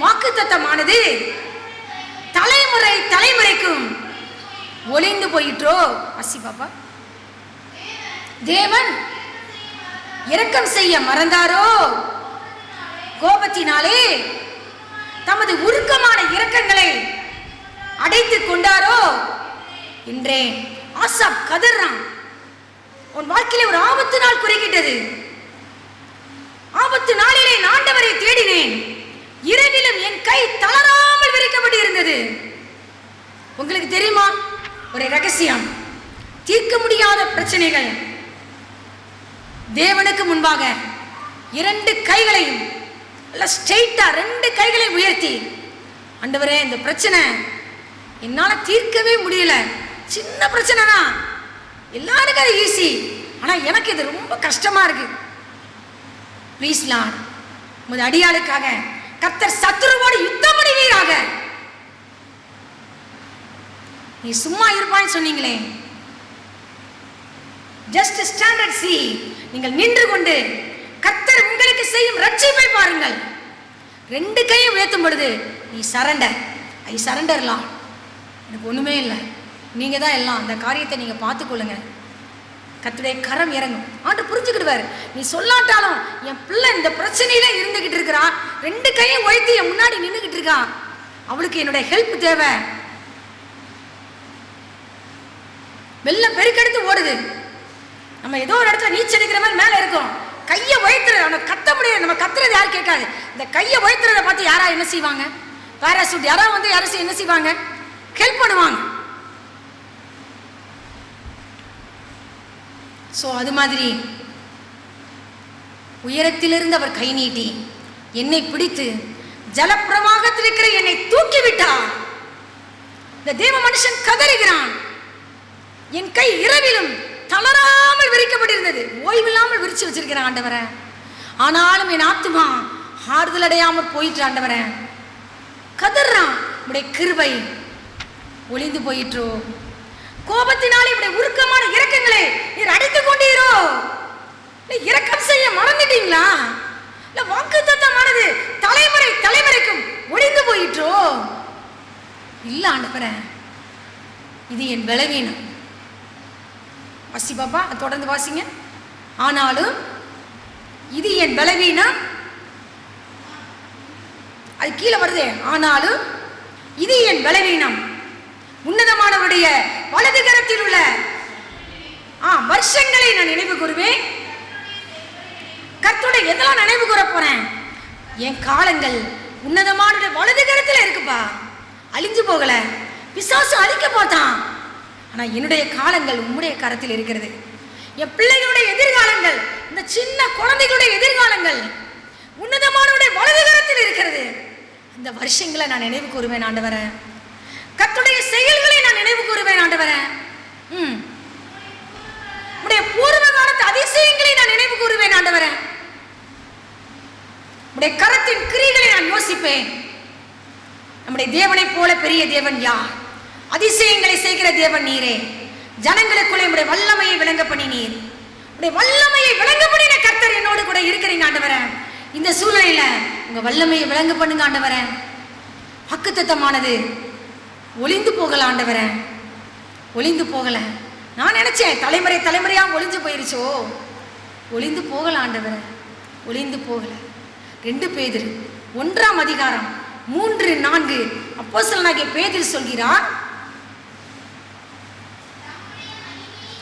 வாக்குத்தத்தமானது தலைமுறை தலைமுறைக்கும் ஒளிந்து போயிற்றோ. அசி பாப்பா, தேவன் இரக்கம் செய்ய மறந்தாரோ, கோபத்தினாலே தமது உருக்கமான இரக்கங்களை அடைத்துக் கொண்டாரோ என்றேன். ஆசாப் கதறான், உன் வாழ்க்கையில ஒரு ஆபத்து நாள் குறுக்கிட்டது. ஆபத்து நாளிலே ஆண்டவரை தேடினேன், இரவிலும் என் கை தளராமல் விரிக்கப்பட்டு இருந்தது. உங்களுக்கு தெரியுமா ஒரு ரகசியம்? தீர்க்க முடியாத பிரச்சனைகள் தேவனுக்கு முன்பாக 2 கைகளையும் ஸ்ட்ரெயிட்டா 2 கைகளையும் உயர்த்தி, ஆண்டவரே இந்த பிரச்சனை என்னால தீர்க்கவே முடியல, சின்ன பிரச்சனை தான், எல்லாருக்கும் அது ஈஸி, ஆனா எனக்கு இது ரொம்ப கஷ்டமா இருக்கு. ப்ளீஸ் லார்ட், உமது அடியாளுக்காக கர்த்தர் சத்துருவோடு யுத்தம் பண்ணுவீராக. நீ சும்மா இருப்பான்னு சொன்னீங்களே, ஜஸ்ட் ஸ்டாண்ட் அண்ட் see. நீங்கள் நின்று கொண்டு கர்த்தர் உங்களுக்கு செய்யும் ரட்சிப்பை பாருங்கள். 2 கையும் உயர்த்தும் பொழுது நீ சரண்டர். ஐ சரண்டர்லாம், எனக்கு ஒண்ணுமே இல்லை, நீங்க தான் எல்லாம், அந்த காரியத்தை நீங்க பார்த்துக்கொள்ளுங்க. கர்த்தருடைய கரம் இறங்கும். ஆண்டவர் புரிஞ்சுக்கிடுவார். நீ சொல்லாட்டாலும் என் பிள்ளை இந்த பிரச்சனையில இருந்துகிட்டு இருக்கிறான், 2 கையும் உயர்த்தி என் முன்னாடி நின்றுகிட்டு இருக்கான், அவளுக்கு என்னுடைய ஹெல்ப் தேவை. வெள்ளம் பெருக்கெடுத்து ஓடுது, நம்ம ஏதோ ஒரு இடத்துல நீச்சல் அடிக்கிற மாதிரி மேலே இருக்கோம், கையை உயர்த்துறது, அவனை கத்த முடியாது, நம்ம கத்துறது யாரும் கேட்காது. இந்த கையை உயர்த்துறதை பார்த்து யாரா என்ன செய்வாங்க? பேராசூட் யாராவது வந்து யாரும் என்ன செய்வாங்க? ஹெல்ப் பண்ணுவாங்க. ஸோ அது மாதிரி உயரத்திலிருந்து அவர் கை நீட்டி என்னை பிடித்து ஜலப்பிரவாகத்தில் இருக்கிற என்னை தூக்கி விட்டார். இந்த தேவ மனுஷன் கதறுகிறான். என் கை இரவிலும் தளராமல் விரிக்கப்பட்டிருந்தது, ஓய்வில்லாமல் விரிச்சு வச்சிருக்கிறேன் ஆண்டவரே. ஆனாலும் என் ஆத்துமா ஆறுதல் அடையாமல் போயிட்டு ஆண்டவரே. கதறான், உடைய கிருபை ஒளிந்து போயிற்றோ, கோபத்தினாலே இப்படி உருக்கமான இரக்கங்களை நீர் அடித்துக் கொண்டீரோ, இரக்கம் செய்ய மறந்துட்டீங்களா? இல்ல வாக்குத்தத்தமானது தலைமுறை தலைமுறைக்கும் ஒளிந்து போயிற்றோ? இல்ல ஆண்டவரே, இது என் பலவீனம். வாசி பாப்பா, தொடர்ந்து வாசிங்க. ஆனாலும் இது என் பலவீனம், அது கீழே வருது. ஆனாலும் இது என் பலவீனம், உன்னதமானவருடைய வலது கரத்தில் உள்ள வருஷங்களை நான் நினைவு கூறுவேன். கர்த்தருடைய எதெல்லாம் நினைவு கூற போறேன்? என் காலங்கள் உன்னதமான வலது கரத்தில் இருக்குப்பா, அழிஞ்சு போகல. பிசாசு அழிக்க பார்த்தான், ஆனா என்னுடைய காலங்கள் உம்முடைய கரத்தில் இருக்கிறது. என் பிள்ளைகளுடைய எதிர்காலங்கள், இந்த சின்ன குழந்தைகளுடைய எதிர்காலங்கள் உன்னதமானவருடைய வலது கரத்தில் இருக்கிறது. அந்த வருஷங்களை நான் நினைவு கூறுவேன் ஆண்டவரே. கர்த்தருடைய செயல்களை நான் நினைவு கூறுவேன் ஆண்டவரே. உடைய பூர்வ காலத்து அதிசயங்களை நான் நினைவு கூறுவேன் ஆண்டவரே. உடைய கரத்தின் கிரியைகளை நான் யோசிப்பேன். நம்முடைய தேவனை போல பெரிய தேவன் யார்? அதிசயங்களை செய்கிற தேவன் நீரே. ஜனங்களுக்குள்ளே உடைய வல்லமையை விளங்க பண்ணினீர். உடைய வல்லமையை விளங்க பண்ணின கர்த்தர் என்னோடு கூட இருக்கிறீங்க ஆண்டவரே. இந்த சூழ்நிலையில உங்க வல்லமையை விளங்க பண்ணுங்க ஆண்டவரே. வாக்குத்தத்தமானது ஒளிந்து போகல ஆண்டவரே, ஒளிந்து போகல. நான் நினைச்சேன் தலைமுறை தலைமுறையா ஒளிஞ்சு போயிருச்சோ, ஒளிந்து போகல ஆண்டவரே, ஒளிந்து போகல. 2 பேதுரு 1ஆம் அதிகாரம் 3-4 அப்போஸ்தலனாகிய பேதுரு சொல்கிறார்,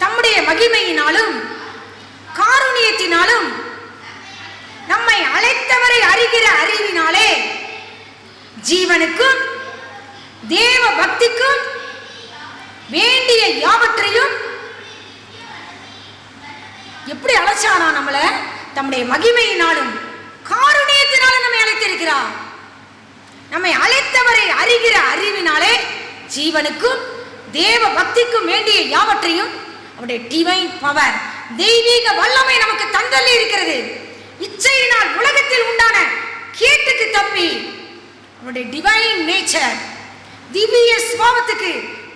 தம்முடைய மகிமையினாலும் காருண்யத்தினாலும் நம்மை அழைத்தவரை அறிகிற அறிவினாலே ஜீவனுக்கும் தேவ பக்திக்கும் வேண்டிய யாவற்றையும் எப்படி அழைச்சானா? நம்மள தம்முடைய மகிமையினாலும் காருண்யத்தினாலும் நம்மை அழைத்திருக்கிறார். நம்மை அழைத்தவரை அறிகிற அறிவினாலே ஜீவனுக்கும் தேவ பக்திக்கும் வேண்டிய யாவற்றையும் அவருடைய டிவைன் பவர், தெய்வீக வல்லமை நமக்கு தந்தள்ளி இருக்கிறது. இச்சையினால் உலகத்தில் உண்டான கேட்டுக்கு தப்பி அவருடைய டிவைன் நேச்சர், திவ்ய சுபாவத்துக்கு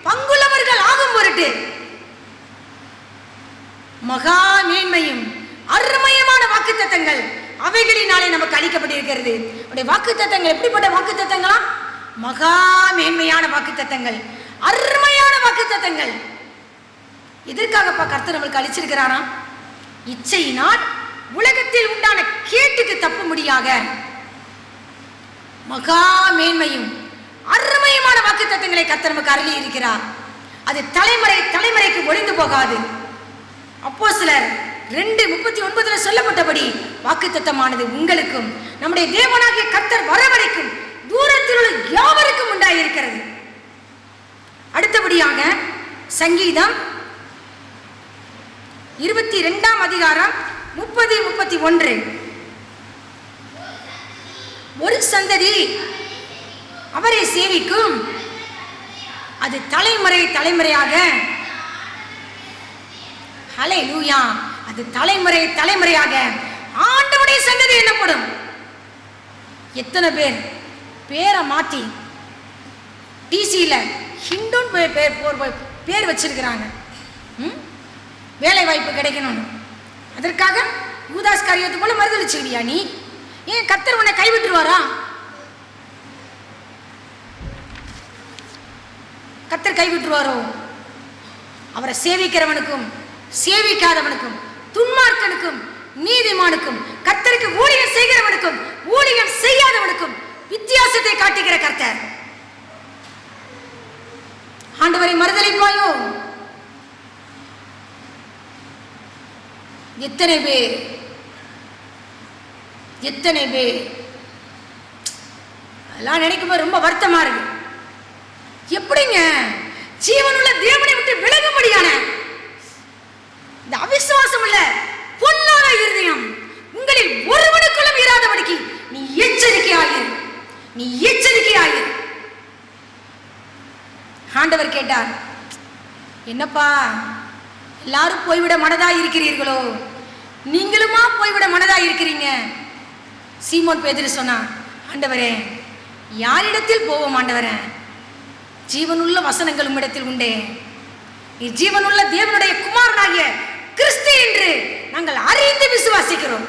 பங்குள்ளவர்கள் ஆகும் பொருட்டு மகா மேன்மையும் அருமையமான வாக்குத்தத்தங்கள் அவைகளினாலே நமக்கு அளிக்கப்பட்டிருக்கிறது. அவருடைய வாக்குத்தத்தங்கள் எப்படிப்பட்ட வாக்குத்தத்தங்களா? மகா மேன்மையான வாக்குத்தத்தங்கள், அருமையான வாக்குத்தத்தங்கள். எதற்காகப்பா கர்த்தர் நம்மளுக்கு அளிச்சிருக்கிறானா? இச்சையினால் உலகத்தில் உண்டான கேட்டுக்கு தப்ப முடியாக மகா மேன்மையும் அருமையமான வாக்குத்தத்தங்களை கர்த்தர் நமக்கு அருளி இருக்கிறார். அது தலைமுறை தலைமுறைக்கு ஒளிந்து போகாது. அப்போஸ்தலர் 2:39 சொல்லப்பட்டபடி வாக்குத்தத்தமானது உங்களுக்கும் நம்முடைய தேவனாகிய கர்த்தர் வரவழைக்கும் தூரத்தில் உள்ள யாவருக்கும் உண்டாயிருக்கிறது. அடுத்தபடியாக சங்கீதம் 22ஆம் அதிகாரம் 30-31. ஒரு சந்ததி அவரை சேவிக்கும், அது தலைமுறை தலைமுறையாக, ஹல்லேலூயா, அது தலைமுறை தலைமுறையாக ஆண்டவருடைய சந்ததி என்னப்படும். எத்தனை பேர் பேரை மாத்தி டிசியில் ஹிந்துன்னு பேர் வச்சிருக்கிறாங்க. வேலை வாய்ப்பு கிடைக்கணும்னு. அதற்காக யூதாஸ் காரியத்தை போல மறுதளிச்சுக்கிறியா நீ? ஏன் கர்த்தர் உன்னை கைவிட்டுருவாரா? கர்த்தர் கைவிட்டுருவாரோ? அவரை சேவிக்கிறவனுக்கும் சேவிக்காதவனுக்கும், துன்மார்க்கனுக்கும் நீதிமானுக்கும், கர்த்தருக்கு ஊழியம் செய்கிறவனுக்கும் ஊழியம் செய்யாதவனுக்கும் வித்தியாசத்தை காட்டுகிற கர்த்தர். ஆண்டவரை மறுதலிப்பாயோ? எத்தனை பேர் எல்லாம் நினைக்கும்போது ரொம்ப வருத்தமா இருக்கு. எப்படிங்க ஜீவனுள்ள தேவனை விட்டு விலகும்படியான இந்த அவிசுவாசம் உள்ள பொல்லாத இருதயம் உங்களில் ஒருவனுக்குள்ளும் இராதபடிக்கு நீ எச்சரிக்கையாயிரு. ஆண்டவர் கேட்டார், என்னப்பா எல்லாரும் போய்விட மனதா இருக்கிறீர்களோ? நீங்களுமா போய்விட மனதா இருக்கிறீங்க? சீமோன் பேதுரு சொன்னான், ஆண்டவரே யாரிடத்தில் போவோம் ஆண்டவரே? ஜீவனுள்ள வசனங்கள் உம்மிடத்தில் உண்டே. ஜீவனுள்ள தேவனுடைய குமாரனாகிய கிறிஸ்து என்று நாங்கள் அறிந்து விசுவாசிக்கிறோம்.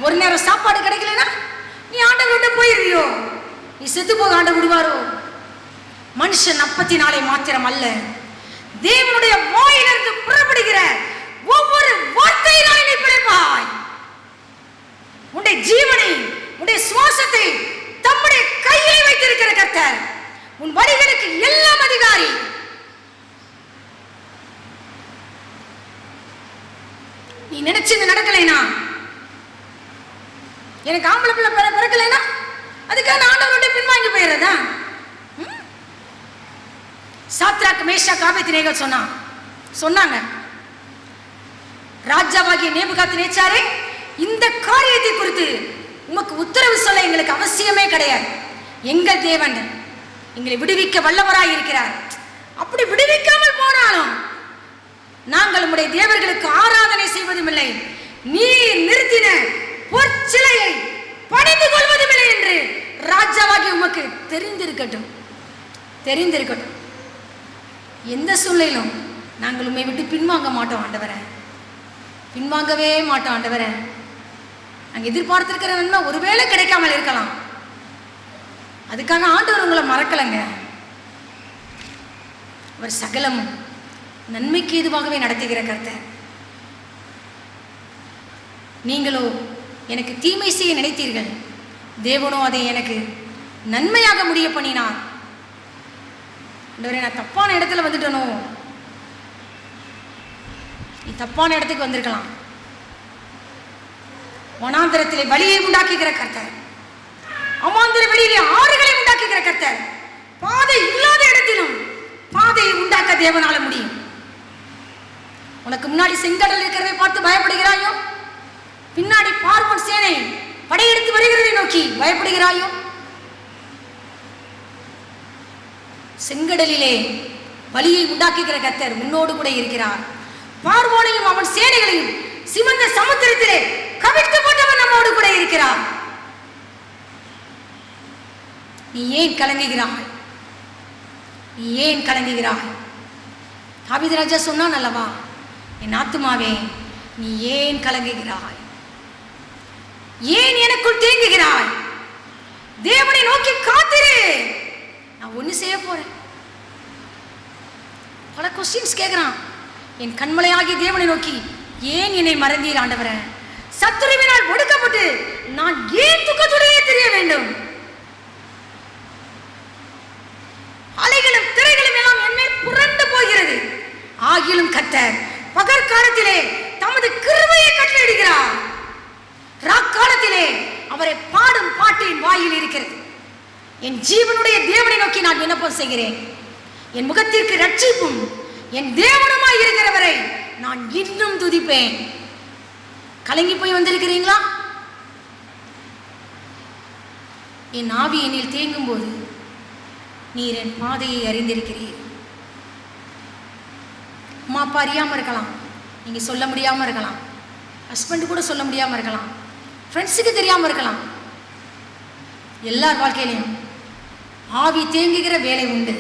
ஒரு நேரம் சாப்பாடு கிடைக்கலனா நீ ஆண்டவர்கிட்ட போயிருவியோ? நீ செத்து போக ஆண்டவர் விடுவாரோ? மனுஷன் அப்பத்தினாலே மாத்திரம் அல்ல, தேவனுடைய வாயிலிருந்து புறப்படுகிற ஒவ்வொரு வார்த்தையினாலே நீ பிழைப்பாய். உன்னுடைய ஜீவனை, உன்னுடைய சுவாசத்தை தம்முடைய கையில் வைத்திருக்கிற கர்த்தர் உன் வழிகளுக்கு எல்லாம் அதிகாரி. நீ நினைச்சது நடக்கலைனா, எனக்கு ஆம்பளை பிள்ளை பிறக்கலைனா அதுக்காக ஆண்டவரோட பின்வாங்கி போயிடுறதா? சாத்ராக் மேஷாக் ஆபேத்நேகோ சொன்னாங்க, ராஜாவாகிய நேபுகாத்நேச்சாரே, இந்த காரியத்தை குறித்து உமக்கு உத்தரவு சொல்ல எங்களுக்கு அவசியமே கிடையாது. எங்கள் தேவன் எங்களை விடுவிக்க வல்லவராய் இருக்கிறார். அப்படி விடுவிக்காமல் போனாலும் நாங்கள் உம்முடைய தேவர்களுக்கு ஆராதனை செய்வதும் இல்லை, நீர் நிறுத்தின பொற்சிலையை பணிந்து கொள்வதும் இல்லை என்று ராஜாவாகி உமக்கு தெரிந்திருக்கட்டும். எந்த சூழ்நிலையிலும் நாங்கள் உம்மை விட்டு பின்வாங்க மாட்டோம் ஆண்டவரே, பின்வாங்கவே மாட்டோம் ஆண்டவரே. நாங்கள் எதிர்பார்த்திருக்கிற நன்மை ஒருவேளை கிடைக்காமல் இருக்கலாம், அதுக்காக ஆண்டவர் உங்களை மறக்கலைங்க. அவர் சகலமும் நன்மைக்கு ஏதுவாகவே நடத்துகிற கர்த்தர். நீங்களோ எனக்கு தீமை செய்ய நினைத்தீர்கள், தேவனோ அதை எனக்கு நன்மையாக முடிய பண்ணினார். நான் தப்பான இடத்துல வந்துட்டனோ? நீ தப்பான இடத்துக்கு வந்திருக்கலாம். வனாந்திரத்திலே வழியை உண்டாக்குகிற கர்த்தர், அமாந்திர வெளியிலே ஆறுகளை உண்டாக்குகிற கர்த்தர், பாதை இல்லாத இடத்திலும் பாதையை உண்டாக்க தேவனால முடியும். உனக்கு முன்னாடி செங்கடல் இருக்கிறதை பார்த்து பயப்படுகிறாயோ? பின்னாடி பார்வோன் சேனை படையெடுத்து வருகிறதை நோக்கி பயப்படுகிறாயோ? செங்கடலிலே வழியை உண்டாக்குகிற கர்த்தர் முன்னோடு கூட இருக்கிறார். பார்வோனையும் அவன் சேனைகளையும் சிவந்த சமுத்திரத்திலே கவிழ்த்து போட்டவன் நம்மோடு கூட இருக்கிறார். நீ ஏன் கலங்குகிறாய்? தாவீது ராஜா சொன்னான் அல்லவா, என் ஆத்துமாவே நீ ஏன் கலங்குகிறாய்? ஏன் எனக்குள் தேங்குகிறாய்? தேவனை நோக்கி காத்திரு, நான் ஒண்ணு செய்ய போறேன். பல கொஸ்டின்ஸ் கேட்கிறான். என் கண்மலையாகிய தேவனை நோக்கி ஏன் என்னை மறந்தீர் ஆண்டவரே? சத்துருவினால் ஒடுக்கப்பட்டு நான் ஏன் துக்கத்துடைய தெரிய வேண்டும்? அலைகளும் திரைகளும் எல்லாம் என்மேல் புரண்டு போகிறது. ஆகிலும் கர்த்தர் பகற்காலத்திலே தமது கிருபையை கட்டளையிடுகிறார். ராக்காலத்திலே அவரை பாடும் பாட்டின் வாயில் இருக்கிறது. என் ஜீவனுடைய தேவனை நோக்கி நான் விண்ணப்பம் செய்கிறேன். என் முகத்திற்கு ரட்சிப்பும் என் தேவனுமாய் இருக்கிறவரை நான் இன்னும் துதிப்பேன். கலங்கி போய் வந்திருக்கிறீங்களா? என் ஆவி என்னில் தேங்கும் போது நீர் என் பாதையை அறிந்திருக்கிறீர். அம்மா அப்பா அறியாமல் இருக்கலாம், நீங்கள் சொல்ல முடியாமல் இருக்கலாம், ஹஸ்பண்டு கூட சொல்ல முடியாமல் இருக்கலாம், ஃப்ரெண்ட்ஸுக்கு தெரியாமல் இருக்கலாம். எல்லார் வாழ்க்கையிலையும் ஆவி தேங்குகிற வேலை உண்டு,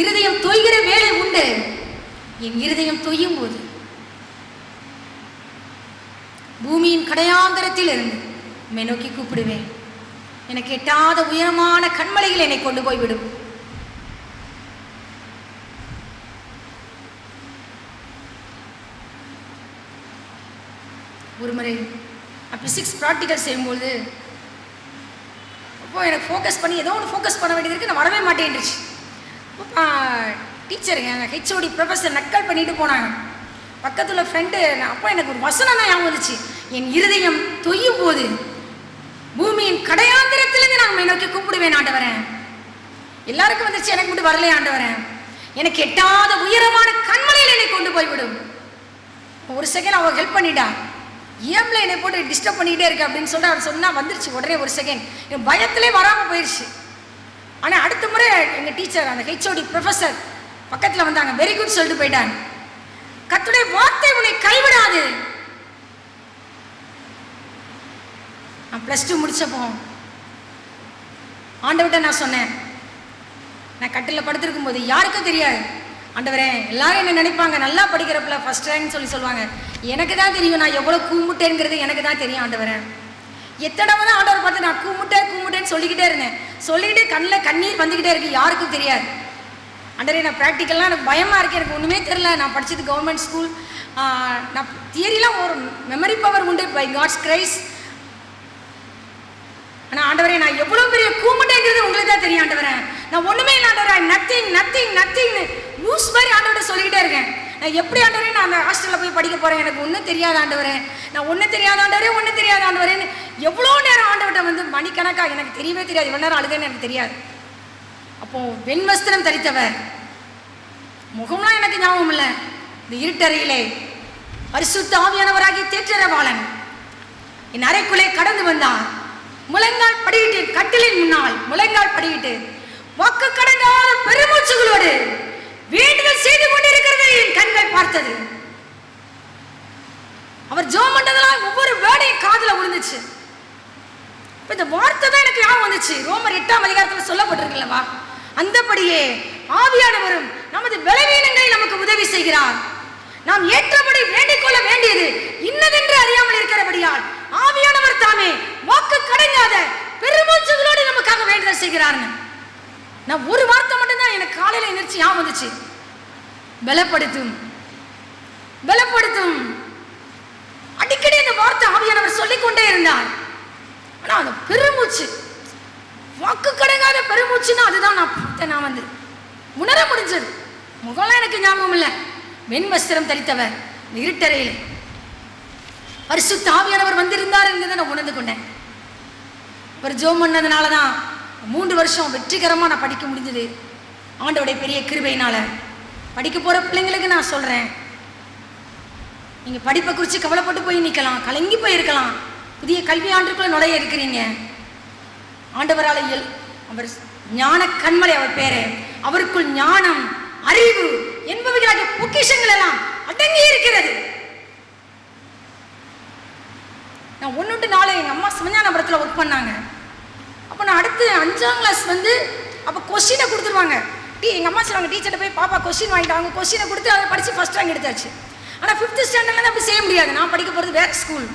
இருதயம் தொய்கிற வேலை உண்டு. என் இருதயம் தொய்யும் போது பூமியின் கடையாந்தரத்தில் இருந்து என்னை நோக்கி கூப்பிடுவேன். எனக்கு எட்டாத உயரமான கண்மலைகள் என்னை கொண்டு போய்விடும். ஒரு முறை பிசிக்ஸ் ப்ராக்டிக்கல் செய்யும்போது அப்போ எனக்கு ஃபோக்கஸ் பண்ணி ஏதோ ஒன்று ஃபோக்கஸ் பண்ண வேண்டியது இருக்குது, நான் வரவே மாட்டேன்ருச்சு. டீச்சருங்க ஹெச்ஓடி ப்ரொஃபஸர் நக்கல் பண்ணிட்டு போனாங்க. பக்கத்தில் ஃப்ரெண்டு, அப்போ எனக்கு ஒரு வசனம் தான் ஞாபகம் வந்துச்சு. என் இருதயம் தொய்யும் போது பூமியின் கடையாந்திரத்திலிருந்து நான் உம்மை நோக்கி கூப்பிடுவேன் ஆண்டவரேன். எல்லாருக்கும் வந்துச்சு, எனக்கு மட்டும் வரலையே ஆண்டவரேன். எனக்கு எட்டாத உயரமான கண்மலையில் என்னை கொண்டு போய்விடும். ஒரு செகண்ட் அவள் ஹெல்ப் பண்ணிட்டா, ஏம்ல என்னை போட்டு டிஸ்டர்ப் பண்ணிக்கிட்டே இருக்கு அப்படின்னு சொல்லிட்டு அவர் சொன்னால் வந்துருச்சு. உடனே ஒரு செகண்ட் என் பயத்திலே வராமல் போயிடுச்சு. ஆனால் அடுத்த முறை எங்கள் டீச்சர் அந்த ஹெச்ஓடி ப்ரொஃபஸர் பக்கத்தில் வந்தாங்க, வெரி குட் சொல்லிட்டு போயிட்டாங்க. கர்த்தருடைய வார்த்தை உன்னை கைவிடாது. நான் +2 முடிச்சப்போ ஆண்டவர்கிட்ட நான் சொன்னேன், நான் கட்டில் படுத்திருக்கும் போது யாருக்கும் தெரியாது, ஆண்டவரே எல்லாரும் என்ன நினைப்பாங்க நல்லா படிக்கிறப்பல ஃபர்ஸ்ட் ரேங்க்னு சொல்லுவாங்க. எனக்கு தான் தெரியும் நான் எவ்வளோ கூமுட்டேங்கிறது எனக்கு தான் தெரியும் ஆண்டவரே. எத்தனை தான் ஆண்டவர் பார்த்து நான் கூமுட்டேன்னு சொல்லிக்கிட்டே இருந்தேன். சொல்லிக்கிட்டு கண்ணில் கண்ணீர் வந்துக்கிட்டே இருக்கு, யாருக்கும் தெரியாது. ஆண்டவரே நான் ப்ராக்டிக்கல்லாம் எனக்கு பயமாக இருக்குது, எனக்கு ஒன்றுமே தெரியல. நான் படித்தது கவர்மெண்ட் ஸ்கூல், நான் தியரிலாம் ஒரு மெமரி பவர் உண்டு பை காட்ஸ் கிரைஸ். ஆனால் ஆண்டவரே நான் எவ்வளோ பெரிய கூமுட்டேங்கிறது உங்களுக்கு தான் தெரியும் ஆண்டவரே. நான் ஒன்றுமே இல்லை ஆண்டவரே, நத்திங்னு லூஸ் மாதிரி ஆண்டவர்கிட்ட சொல்லிக்கிட்டே இருக்கேன். நான் எப்படி ஆண்டவரே நான் அந்த ஹாஸ்டலில் போய் படிக்க போகிறேன், எனக்கு ஒன்றும் தெரியாத ஆண்டவரே, நான் ஒன்றும் தெரியாத ஆண்டவரேன்னு எவ்வளோ நேரம் ஆண்டவர்கிட்ட வந்து மணிக்கணக்காக எனக்கு தெரியவே தெரியாது, இவ்வளோ நேரம் அழுதுன்னு எனக்கு தெரியாது. அப்போது வெண்வஸ்திரம் தரித்தவர், முகம்லாம் எனக்கு ஞாபகம் இல்லை, இந்த இருட்டறையிலே பரிசுத்த ஆவியானவராகி தேற்றரவாளன் என் அறைக்குள்ளே கடந்து வந்தார். முழங்கால் படியிட்டு, கட்டிலின் முன்னால் முழங்கால் படியிட்டு வாக்கு கடங்காத பெருமூச்சுகளோடு வேண்டுதல் செய்து கொண்டிருக்கிறதை என் கண்கள் பார்த்தது. அவர் ஜெபம் பண்ணதெல்லாம் ஒவ்வொரு வேர்டையும் காதுல விழுந்துச்சு. இப்ப இந்த வார்த்தை தான் எனக்கு ஞாபகம் வந்துச்சு. ரோமர் 8ஆம் அதிகாரத்தில் சொல்லப்பட்டிருக்குல்லவா, அந்தபடியே ஆவியானவரும் நமது பலவீனங்களில் நமக்கு உதவி செய்கிறார். நாம் ஏற்றபடி வேண்டிக் கொள்ள வேண்டியது இன்னதென்று அறியாமல் இருக்கிறபடியால் ஆவியானவர் தாமே வாக்கு கடங்காத பெருமூச்சுகளோடு நமக்காக வேண்டுதல் செய்கிறார்னு. நான் ஒரு வார்த்தை மட்டும்தான் எனக்கு காலையில் எந்திரிச்சு ஞாபகம் வந்துச்சு, பலப்படுத்தும். அடிக்கடி அந்த வார்த்தை ஆவியானவர் சொல்லிக்கொண்டே இருந்தார். ஆனால் அந்த பெருமூச்சு, வாக்கு கடங்காத பெருமூச்சுன்னா அதுதான் நான் பார்த்தேன். நான் வந்து உணர முடிஞ்சது. முகம்லாம் எனக்கு ஞாபகம் இல்லை. வெண்வஸ்திரம் தரித்தவர் இருட்டறையில் பரிசுத்த ஆவியானவர் வந்திருந்தார் என்கிறத நான் உணர்ந்து கொண்டேன். ஒரு ஜெபம் பண்ணதுனால தான் 3 வருஷம் வெற்றிகரமாக நான் படிக்க முடிஞ்சது. ஆண்டவருடைய பெரிய கிருபையினால. படிக்க போகிற பிள்ளைங்களுக்கு நான் சொல்கிறேன், நீங்கள் படிப்பை குறித்து கவலைப்பட்டு போய் நிற்கலாம், கலங்கி போயிருக்கலாம். புதிய கல்வி ஆண்டுக்குள்ளே நுழைய இருக்கிறீங்க. ஆண்டவரால் அவர் ஞான கண்மலை, அவர் பேரு, அவருக்குள் ஞானம் அறிவு என்பவைகளாகிய பொக்கிஷங்கள் எல்லாம் அடங்கி இருக்கிறது. நான் 1 to 4 எங்கள் அம்மா சிவஞானபுரத்தில் ஒர்க் பண்ணாங்க. அப்போ நான் அடுத்து 5ஆம் கிளாஸ் வந்து அப்போ கொஸ்டினை கொடுத்துருவாங்க. எங்கள் அம்மா சொல்லுவாங்க, டீச்சர்கிட்ட போய் பாப்பா கொஸ்டின் வாங்கிட்டு அவங்க கொஸ்டினை கொடுத்து அதை படித்து ஃபஸ்ட் ரேங்க் எடுத்தாச்சு. ஆனால் 5th ஸ்டாண்டர்ட்லேருந்து அப்படி செய்ய முடியாது, நான் படிக்க போகிறது வேறு ஸ்கூல்.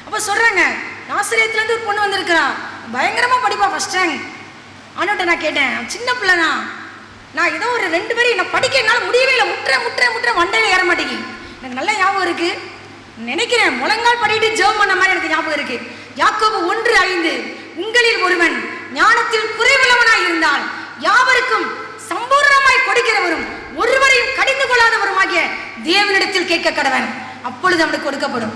அப்போ சொல்கிறாங்க, நாசிரியத்துலேருந்து ஒரு பொண்ணு வந்திருக்கிறா, பயங்கரமாக படிப்பா ஃபஸ்ட் ரேங்க். ஆனோட்ட நான் கேட்டேன், சின்ன பிள்ளை தான், நான் ஏதோ ஒரு 2 பேரும் என்னை படிக்க என்னால் முடியவே இல்லை, முட்டுற வண்டையில் ஏற மாட்டேங்கி. எனக்கு நல்ல ஞாபகம் இருக்குது, நினைக்கிறேன் முழங்கால் படிட்டு ஜெபம் பண்ண மாதிரி எனக்கு ஞாபகம் இருக்கு. யாக்கோபு 1:5, உங்களில் ஒருவன் ஞானத்தில் குறைவுள்ளவனாய் இருந்தால் யாவருக்கும் சம்பூர்ணமாய் கொடுக்கிறவரும் ஒருவரையும் கடிந்து கொள்ளாதவருமாகிய தேவனிடத்தில் கேட்க கடவன், அப்பொழுது அவனுக்கு கொடுக்கப்படும்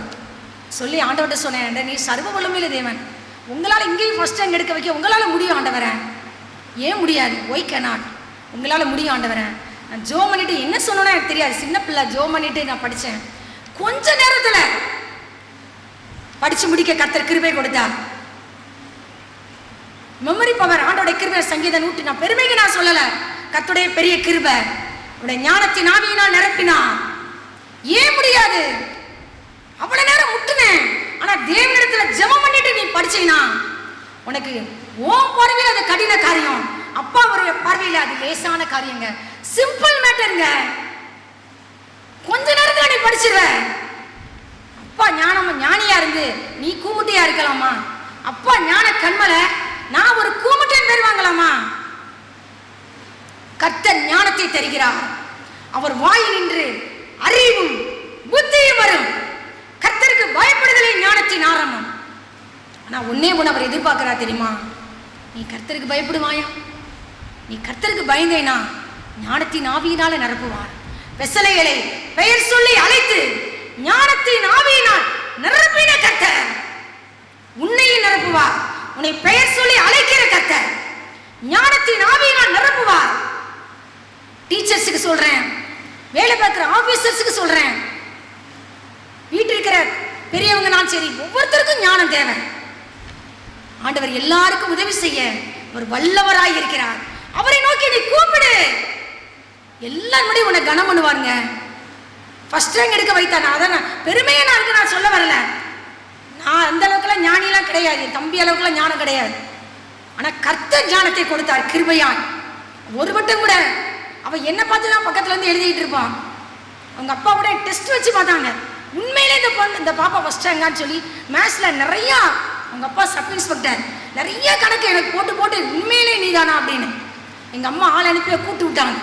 சொல்லி ஆண்டவர்கிட்ட சொன்னேன். நீ சர்வ வல்லமையுள்ள தேவன், உங்களால் இங்கேயும் ஃபர்ஸ்ட் ரேங்க் எடுக்க வைக்க உங்களால் முடியும் ஆண்டவரேன். ஏன் முடியாது? ஒய் கேனாட், உங்களால் முடியும் ஆண்டவரேன். நான் ஜெபம் பண்ணிட்டு என்ன சொன்னோன்னா எனக்கு தெரியாது, சின்ன பிள்ளை ஜெபம் பண்ணிட்டு நான் படித்தேன். கொஞ்ச நேரத்தில் படிச்சு முடிக்க கர்த்தர் கிருபை கொடுத்தார். மெமரி பவர், ஆண்டோட கிருபை. சங்கீதம் 100, நான் பெருமைக்கு நான் சொல்லல, கர்த்தருடைய பெரிய கிருபை, உடைய ஞானத்தின் ஆவியினால் நிரப்பினா. ஏன் முடியாது? அவ்வளவு நேரம் முட்டுனேன். ஆனா தேவனிடத்துல ஜெபம் பண்ணிட்டு நீ படிச்சீனா உனக்கு ஓம் போறவே அதை கடின காரியம், அப்பா ஒரு பார்வையில் அது லேசான காரியங்க, சிம்பிள் மேட்டருங்க. கொஞ்ச நேரத்துல நீ படிச்சிருவ. அப்பா ஞானியா இருந்து நீ கூமுட்டையா இருக்கலாமா? அப்பா ஞான கண்மலை, நான் ஒரு கூமுட்டன் பேர் வாங்கலாமா? கர்த்தர் ஞானத்தை தருகிறார். அவர் வாய் நின்று அறிவும் புத்தியும் வரும். கர்த்தருக்கு பயப்படுதலே ஞானத்தின் ஆரம்பம். ஆனா ஒன்னே ஒன்று அவர் எதிர்பார்க்கிறா தெரியுமா? நீ கர்த்தருக்கு பயப்படுவாயா? நீ கர்த்தருக்கு பயந்தேனா ஞானத்தின் ஆவியினால நிரப்புவார். வெசலைகளை பெயர் சொல்லி அழைத்து ஞானத்தின் ஆவியினால் நிரப்பின கர்த்தர் உன்னையும் நிரப்புவார். உன்னை பெயர் சொல்லி அழைக்கிற கர்த்தர் ஞானத்தின் ஆவியினால் நிரப்புவார். டீச்சர்ஸுக்கு சொல்றேன், வேலை பார்க்கிற ஆபீசர்ஸுக்கு சொல்றேன், வீட்டில் இருக்கிற பெரியவங்க நான் சரி, ஒவ்வொருத்தருக்கும் ஞானம் தேவை. ஆண்டவர் எல்லாருக்கும் உதவி செய்ய ஒரு வல்லவராய் இருக்கிறார். அவரை நோக்கி நீ கூப்பிடு, எல்லாரும் உன்னை கனம் பண்ணுவாருங்க. ஃபர்ஸ்ட் ரேங்க் எடுக்க வைத்தான். அதான் பெருமையா நான் இருக்கு, நான் சொல்ல வரல. நான் அந்த அளவுக்குலாம் ஞானிலாம் கிடையாது, என் தம்பி அளவுக்குலாம் ஞானம் கிடையாது. ஆனா கர்த்தர் ஞானத்தை கொடுத்தார் கிருபையாய். ஒரு வட்டம் கூட அவன் என்ன பார்த்து தான் பக்கத்துல இருந்து எழுதிட்டு இருப்பான். அவங்க அப்பா கூட டெஸ்ட் வச்சு பார்த்தாங்க, உண்மையிலே இந்த பாப்பா ஃபர்ஸ்ட் ரேங்கான்னு சொல்லி. மேத்ஸ்ல நிறைய, அவங்க அப்பா சப் இன்ஸ்பெக்டர், நிறைய கணக்கு எனக்கு போட்டு போட்டு உண்மையிலே நீதானா அப்படின்னு எங்க அம்மா ஆள் அனுப்பி கூட்டு விட்டாங்க.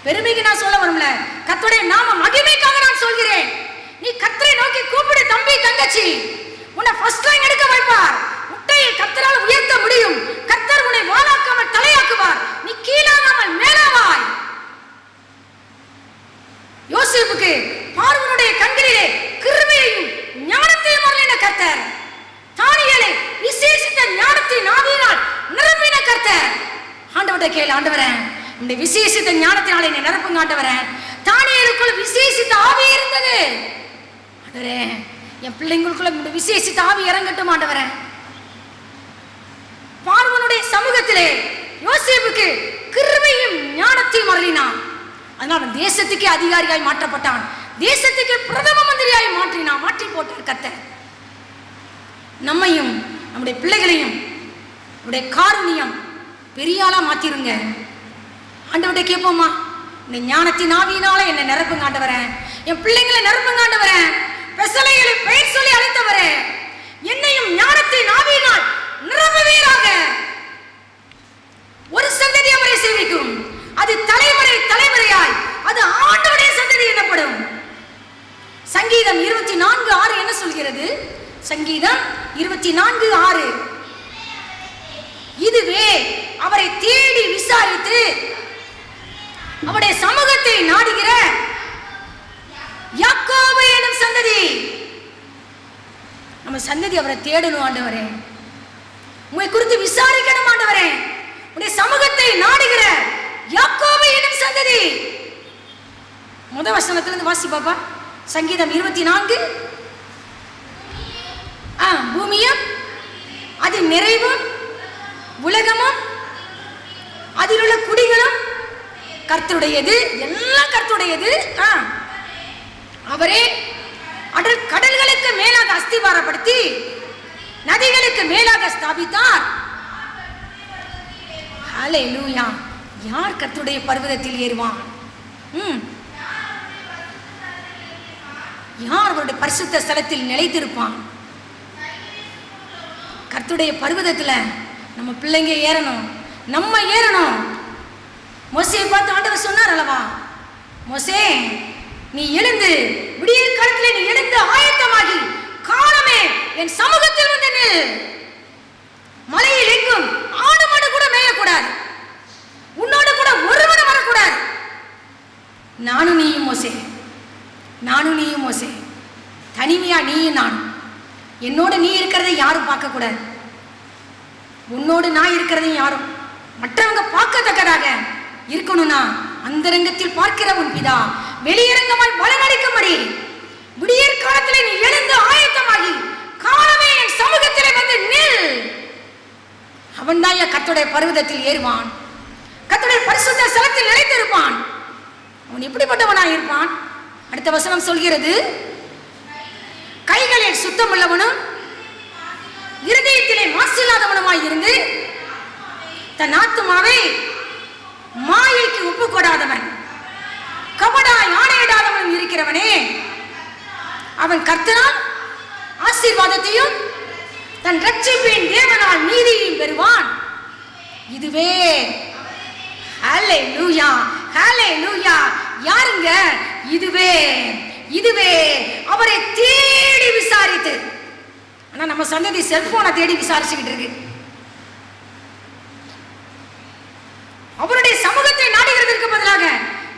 பெருமைக்கு நான் சொல்ல வரும்ல, கர்த்தருடைய நாம மகிமைக்காக நான் சொல்கிறேன். நீ கர்த்தரை நோக்கி கூப்பிடு தம்பி தங்கச்சி, உன்னை ஃபர்ஸ்ட் ரேங்க் எடுக்க வைப்பார். முட்டையை கர்த்தரால் உயர்த்த முடியும். கர்த்தர் உன்னை வாளாக்காமல் தலையாக்குவார். நீ கீழாகாமல் மேலாவாய். யோசேப்புக்கு பார்வோனுடைய கண்களிலே கிருபையையும் ஞானத்தையும் அருளின கர்த்தர். தானியேலை விசேஷித்த ஞானத்தின் ஆவியினால் நிரப்பின கர்த்தர். ஆண்டவரே கேளு, ஆண்டவரே இந்த விசேஷித்த ஞானத்தினால என்னை நிரப்புங்க ஆண்டவரே. தானியேலுக்குள்ள விசேஷித்த ஆவி இருந்தது. ஆண்டவரே என் பிள்ளைங்களுக்குள்ள இந்த விசேஷித்த ஆவி இறங்கட்டும் ஆண்டவரே. பார்வோனுடைய சமூகத்திலே யோசேப்புக்கு கிருபையும் ஞானத்தையும் அருளினான். அதனால அவன் தேசத்துக்கே அதிகாரியாய் மாற்றப்பட்டான். தேசத்துக்கு பிரதம மந்திரியாய் மாற்றி போட்டார் கர்த்தர். நம்மையும் நம்முடைய பிள்ளைகளையும் நம்முடைய காருண்யம் பெரிய ஆளா மாத்திருங்க. ஆண்டவர்கிட்ட கேட்போமா, இந்த ஞானத்தின் ஆவியினால என்னை நிரப்புங்க ஆண்டவரே, என் பிள்ளைங்களை நிரப்புங்க ஆண்டவரே. பெசலைகளை பெயர் சொல்லி அழைத்தவரே, என்னையும் ஞானத்தின் ஆவியினால் நிரப்புவீராக. ஒரு சந்ததி அவரை சேவிக்கும், அது தலைமுறையாய் அது ஆண்டவருடைய சந்ததி எனப்படும். சங்கீதம் 24:6 என்ன சொல்கிறது? சங்கீதம் 24:6, இதுவே அவரை தேடி விசாரித்து அவருடைய சமூகத்தை நாடுகிற யாக்கோபு எனும் சந்ததி. நம்ம சந்ததி அவரை தேடணும் ஆண்டவரே, உங்களை குறித்து விசாரிக்கணும் ஆண்டவரே. உடைய சமூகத்தை நாடுகிற யாக்கோபு எனும் சந்ததி. முதல் வசனத்திலிருந்து வாசி பாப்பா. சங்கீதம் 24. பூமியும் அது நிறைவும் உலகமும் அதில் உள்ள குடிகளும் கர்த்தருடையது, எல்லாம் கர்த்தருடையது. அவரே கடல்களுக்கு மேலாக அஸ்திபாரப்படுத்தி நதிகளுக்கு மேலாக ஸ்தாபித்தார். ஹல்லேலூயா. யார் கர்த்தருடைய பர்வதத்தில் ஏறுவான்? யார் அவருடைய பரிசுத்த ஸ்தலத்தில் நிலைத்திருப்பான்? கர்த்தருடைய பர்வதத்துல நம்ம பிள்ளைங்க ஏறணும், நம்ம ஏறணும். மோசேயை பார்த்து ஆண்டவர் சொன்னார் அல்லவா, மோசே நீ எழுந்து விடியற் காலத்திலே நீ எழுந்து ஆயத்தமாகி காலமே என் சமூகத்தில் வந்து நில். மலையில் எங்கும் ஆடு மாடு கூட மேயக்கூடாது, உன்னோடு கூட ஒருவனும் வரக்கூடாது. நானும் நீயும் மோசே, நானும் நீயும் மோசே, தனிமையா நீயும் நானும். என்னோடு நீ இருக்கிறதை யாரும் பார்க்க கூடாது, உன்னோடு நான் இருக்கிறதையும் யாரும் மற்றவங்க பார்க்கத்தக்கதாக இருக்கணும்னா அந்தரங்கத்தில் பார்க்கிற உன் பிதா வெளியரங்கமாய் பலனளிக்கும்படி விடியற் காலத்திலே நீ எழுந்து ஆயத்தமாகி காலமே என் சமூகத்திலே வந்து நில். அவன் தான் கர்த்தருடைய பர்வதத்தில் ஏறுவான், கர்த்தருடைய பரிசுத்த ஸ்தலத்தில் நிலைத்திருப்பான். அவன் எப்படிப்பட்டவனாய் இருப்பான்? அடுத்த வசனம் சொல்கிறது, கைகளில் சுத்தமுள்ளவனும் இருதயத்திலே மாசில்லாதவனுமாய் இருந்து தன் ஆத்துமாவை மாயைக்கு ஒப்பு கொடாதவன், கபடாய் ஆணையிடாதவன் இருக்கிறவனே, அவன் கர்த்தரால் ஆசீர்வாதத்தையும் தன் ரட்சிப்பின் தேவனால் நீதியையும் பெறுவான். இதுவே ஹல்லேலூயா, ஹல்லேலூயா. யாருங்க? இதுவே அவரை தேடி விசாரித்து. ஆனா நம்ம சந்ததி செல்போனை தேடி விசாரிச்சுக்கிட்டு இருக்கு. அவருடைய சமூகத்தை நாடுகிறதற்கு பதிலாக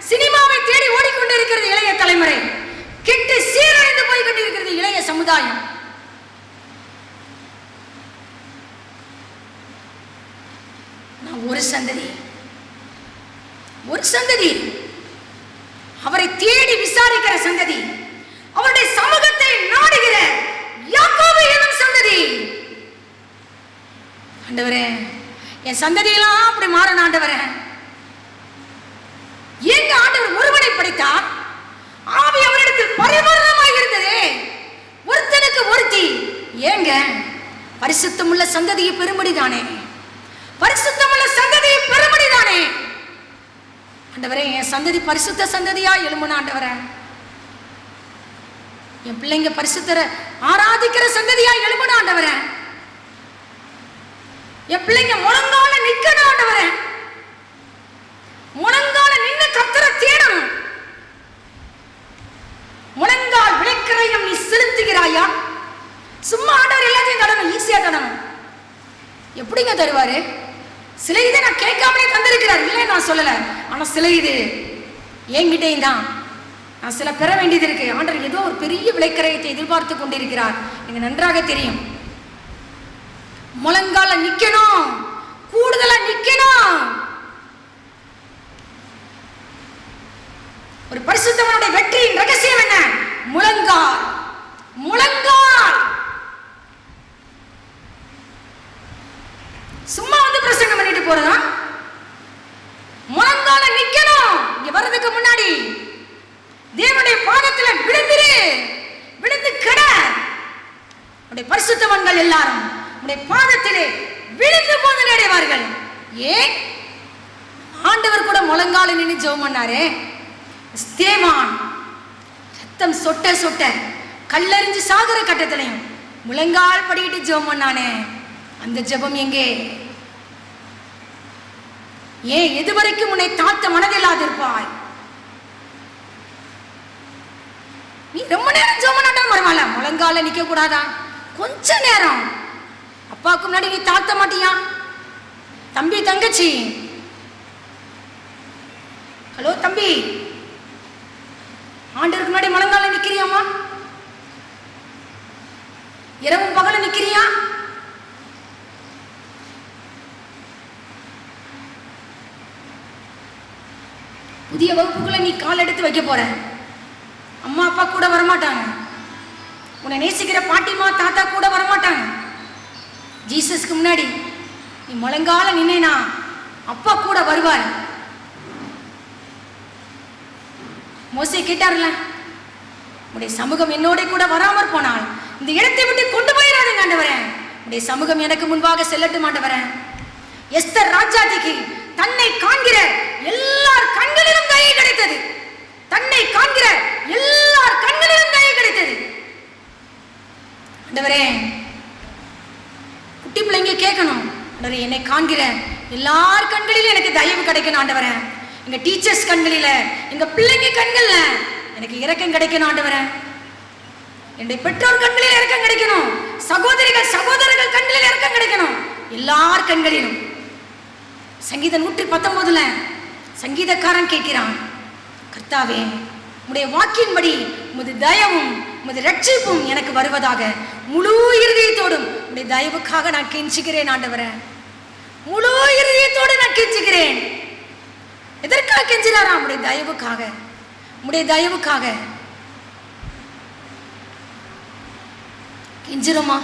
சினிமாவை தேடி ஓடிக்கொண்டிருக்கிறது இளைய தலைமுறை. கெட்டு சீரழிந்து போய் கொண்டிருக்கிறது இளைய சமுதாயம். நான் ஒரு சந்ததி அவரை தேடி விசாரிக்கிற சந்ததி, அவருடைய சமூகத்தை நாடுகிற யாக்கோபு எனும் சந்ததி. ஆண்டவரே, என் சந்ததியெல்லாம் அப்படி மாறணும் ஆண்டவரே. எங்க ஆண்டவர் ஒருவனை படைத்தார், ஆவி அவரிடத்தில் பரிபூரணமாக இருந்ததே, ஒருத்தனுக்கு ஒருத்தி. ஏங்க? பரிசுத்தமுள்ள சந்ததியை பெரும்படிதானே, பரிசுத்தமுள்ள சந்ததியை பெரும்படிதானே. ஆண்டவரே, என் சந்ததி பரிசுத்த சந்ததியா எழும்புன ஆண்டவரே. என் பிள்ளைங்க பரிசுத்தரை ஆராதிக்கிற சந்ததியா எழும்புன ஆண்டவரே. என் பிள்ளைங்க முழங்கால நிக்கணும் ஆண்டவரே. முழங்கால நின்று கர்த்தரை தேடணும். முழங்கால் விளைக்கரையும் நீ செலுத்துகிறாயா? சும்மா ஆண்டவர் எல்லாத்தையும் தடணும், ஈஸியா தடணும். எப்படிங்க தருவாரு? சில இதை நான் கேட்காமலே தந்திருக்கிறார், இல்லை நான் சொல்லல. ஆனா சில இது என்கிட்டையும் தான் நான் சில பெற வேண்டியது இருக்கு. ஆண்டவர் ஏதோ ஒரு பெரிய விளைக்கரையத்தை எதிர்பார்த்து கொண்டிருக்கிறார், எனக்கு நன்றாக தெரியும். முழங்கால நிக்கணும், கூடுதலா நிக்கணும். ஒரு பரிசுத்தவனுடைய வெற்றியின் ரகசியம் என்ன? முழங்கால். முழங்கால். சும்மா வந்து பிரசங்கம் பண்ணிட்டு போறதா? முழங்கால நிக்கணும். இங்க வர்றதுக்கு முன்னாடி தேவனுடைய பாதத்துல விழுந்து கட. உடைய பரிசுத்தவான்கள் எல்லாரும் உடைய பாதத்திலே விழுந்து போது அடைவார்கள். ஏன்? ஆண்டவர் கூட முழங்கால நின்று ஜெபம் பண்ணாரே. ஸ்தேவான் ரத்தம் சொட்ட கல்லறிஞ்சு சாகர கட்டத்திலையும் முழங்கால் படிக்கிட்டு ஜெபம் பண்ணானே, அந்த ஜெபம் எங்கே? ஏன் எதுவரைக்கும் உன்னை தாழ்த்த மனதில்லாதிருப்பாய்? நீ ரொம்ப நேரம் ஜெபம் பண்ணாலும் பரவாயில்ல, முழங்கால நிக்க கூடாதா? கொஞ்ச நேரம். அப்பாவுக்கு முன்னாடி நீ தாழ்த்த மாட்டியா? தம்பி தங்கச்சி, ஹலோ தம்பி, ஆண்டவருக்கு முன்னாடி முழங்கால நிக்கிறியாமா? இரவும் பகலும் நிக்கிறியா? புதிய வகுப்புக்குள்ள நீ கால் எடுத்து வைக்க போற. அம்மா அப்பா கூட வரமாட்டாங்க, உன்னை நேசிக்கிற பாட்டிமா தாத்தா கூட வரமாட்டாங்க. ஜீசஸ்க்கு முன்னாடி நீ முழங்கால நின்னா அப்பா கூட வருவார். மோசே கேட்டார்ல, உடைய சமூகம் என்னோட கூட வராமற் போனால் இந்த இடத்தை விட்டு கொண்டு போயிடாதீங்க ஆண்டவரே, உடைய சமூகம் எனக்கு முன்பாக செல்லட்டும் ஆண்டவரே. எஸ்தர் ராஜாதிக்கு தன்னை காண்கிற எல்லார் கண்களிலும் தயை கிடைத்தது. தன்னை காண்கிற எல்லார் கண்களிலும் தயை கிடைத்தது. ஆண்டவரே, குட்டி பிள்ளைங்க கேட்கணும், ஆண்டவரே என்னை காண்கிற எல்லார் கண்களிலும் எனக்கு தயவு கிடைக்கணும் ஆண்டவரே. எங்க டீச்சர்ஸ் கண்களில, எங்க பிள்ளைங்க கண்கள்ல எனக்கு இரக்கம் கிடைக்கணும் ஆண்டவரே. என்னுடைய பெற்றோர் கண்களில் இரக்கம் கிடைக்கணும், சகோதரர்கள் கண்களில் இரக்கம் கிடைக்கணும், எல்லார் கண்களிலும். சங்கீதம் 119 சங்கீதக்காரன் கேட்கிறான், கர்த்தாவே உம்முடைய வாக்கின்படி உமது தயவும் உமது ரட்சிப்பும் எனக்கு வருவதாக. முழு இருதயத்தோடும் உம்முடைய தயவுக்காக நான் கெஞ்சுகிறேன் ஆண்டவரே. முழு இருதயத்தோடு நான் கெஞ்சுகிறேன். எதற்காக கெஞ்சினாரா? உம்முடைய தயவுக்காக. உம்முடைய தயவுக்காக கெஞ்சிரோமா?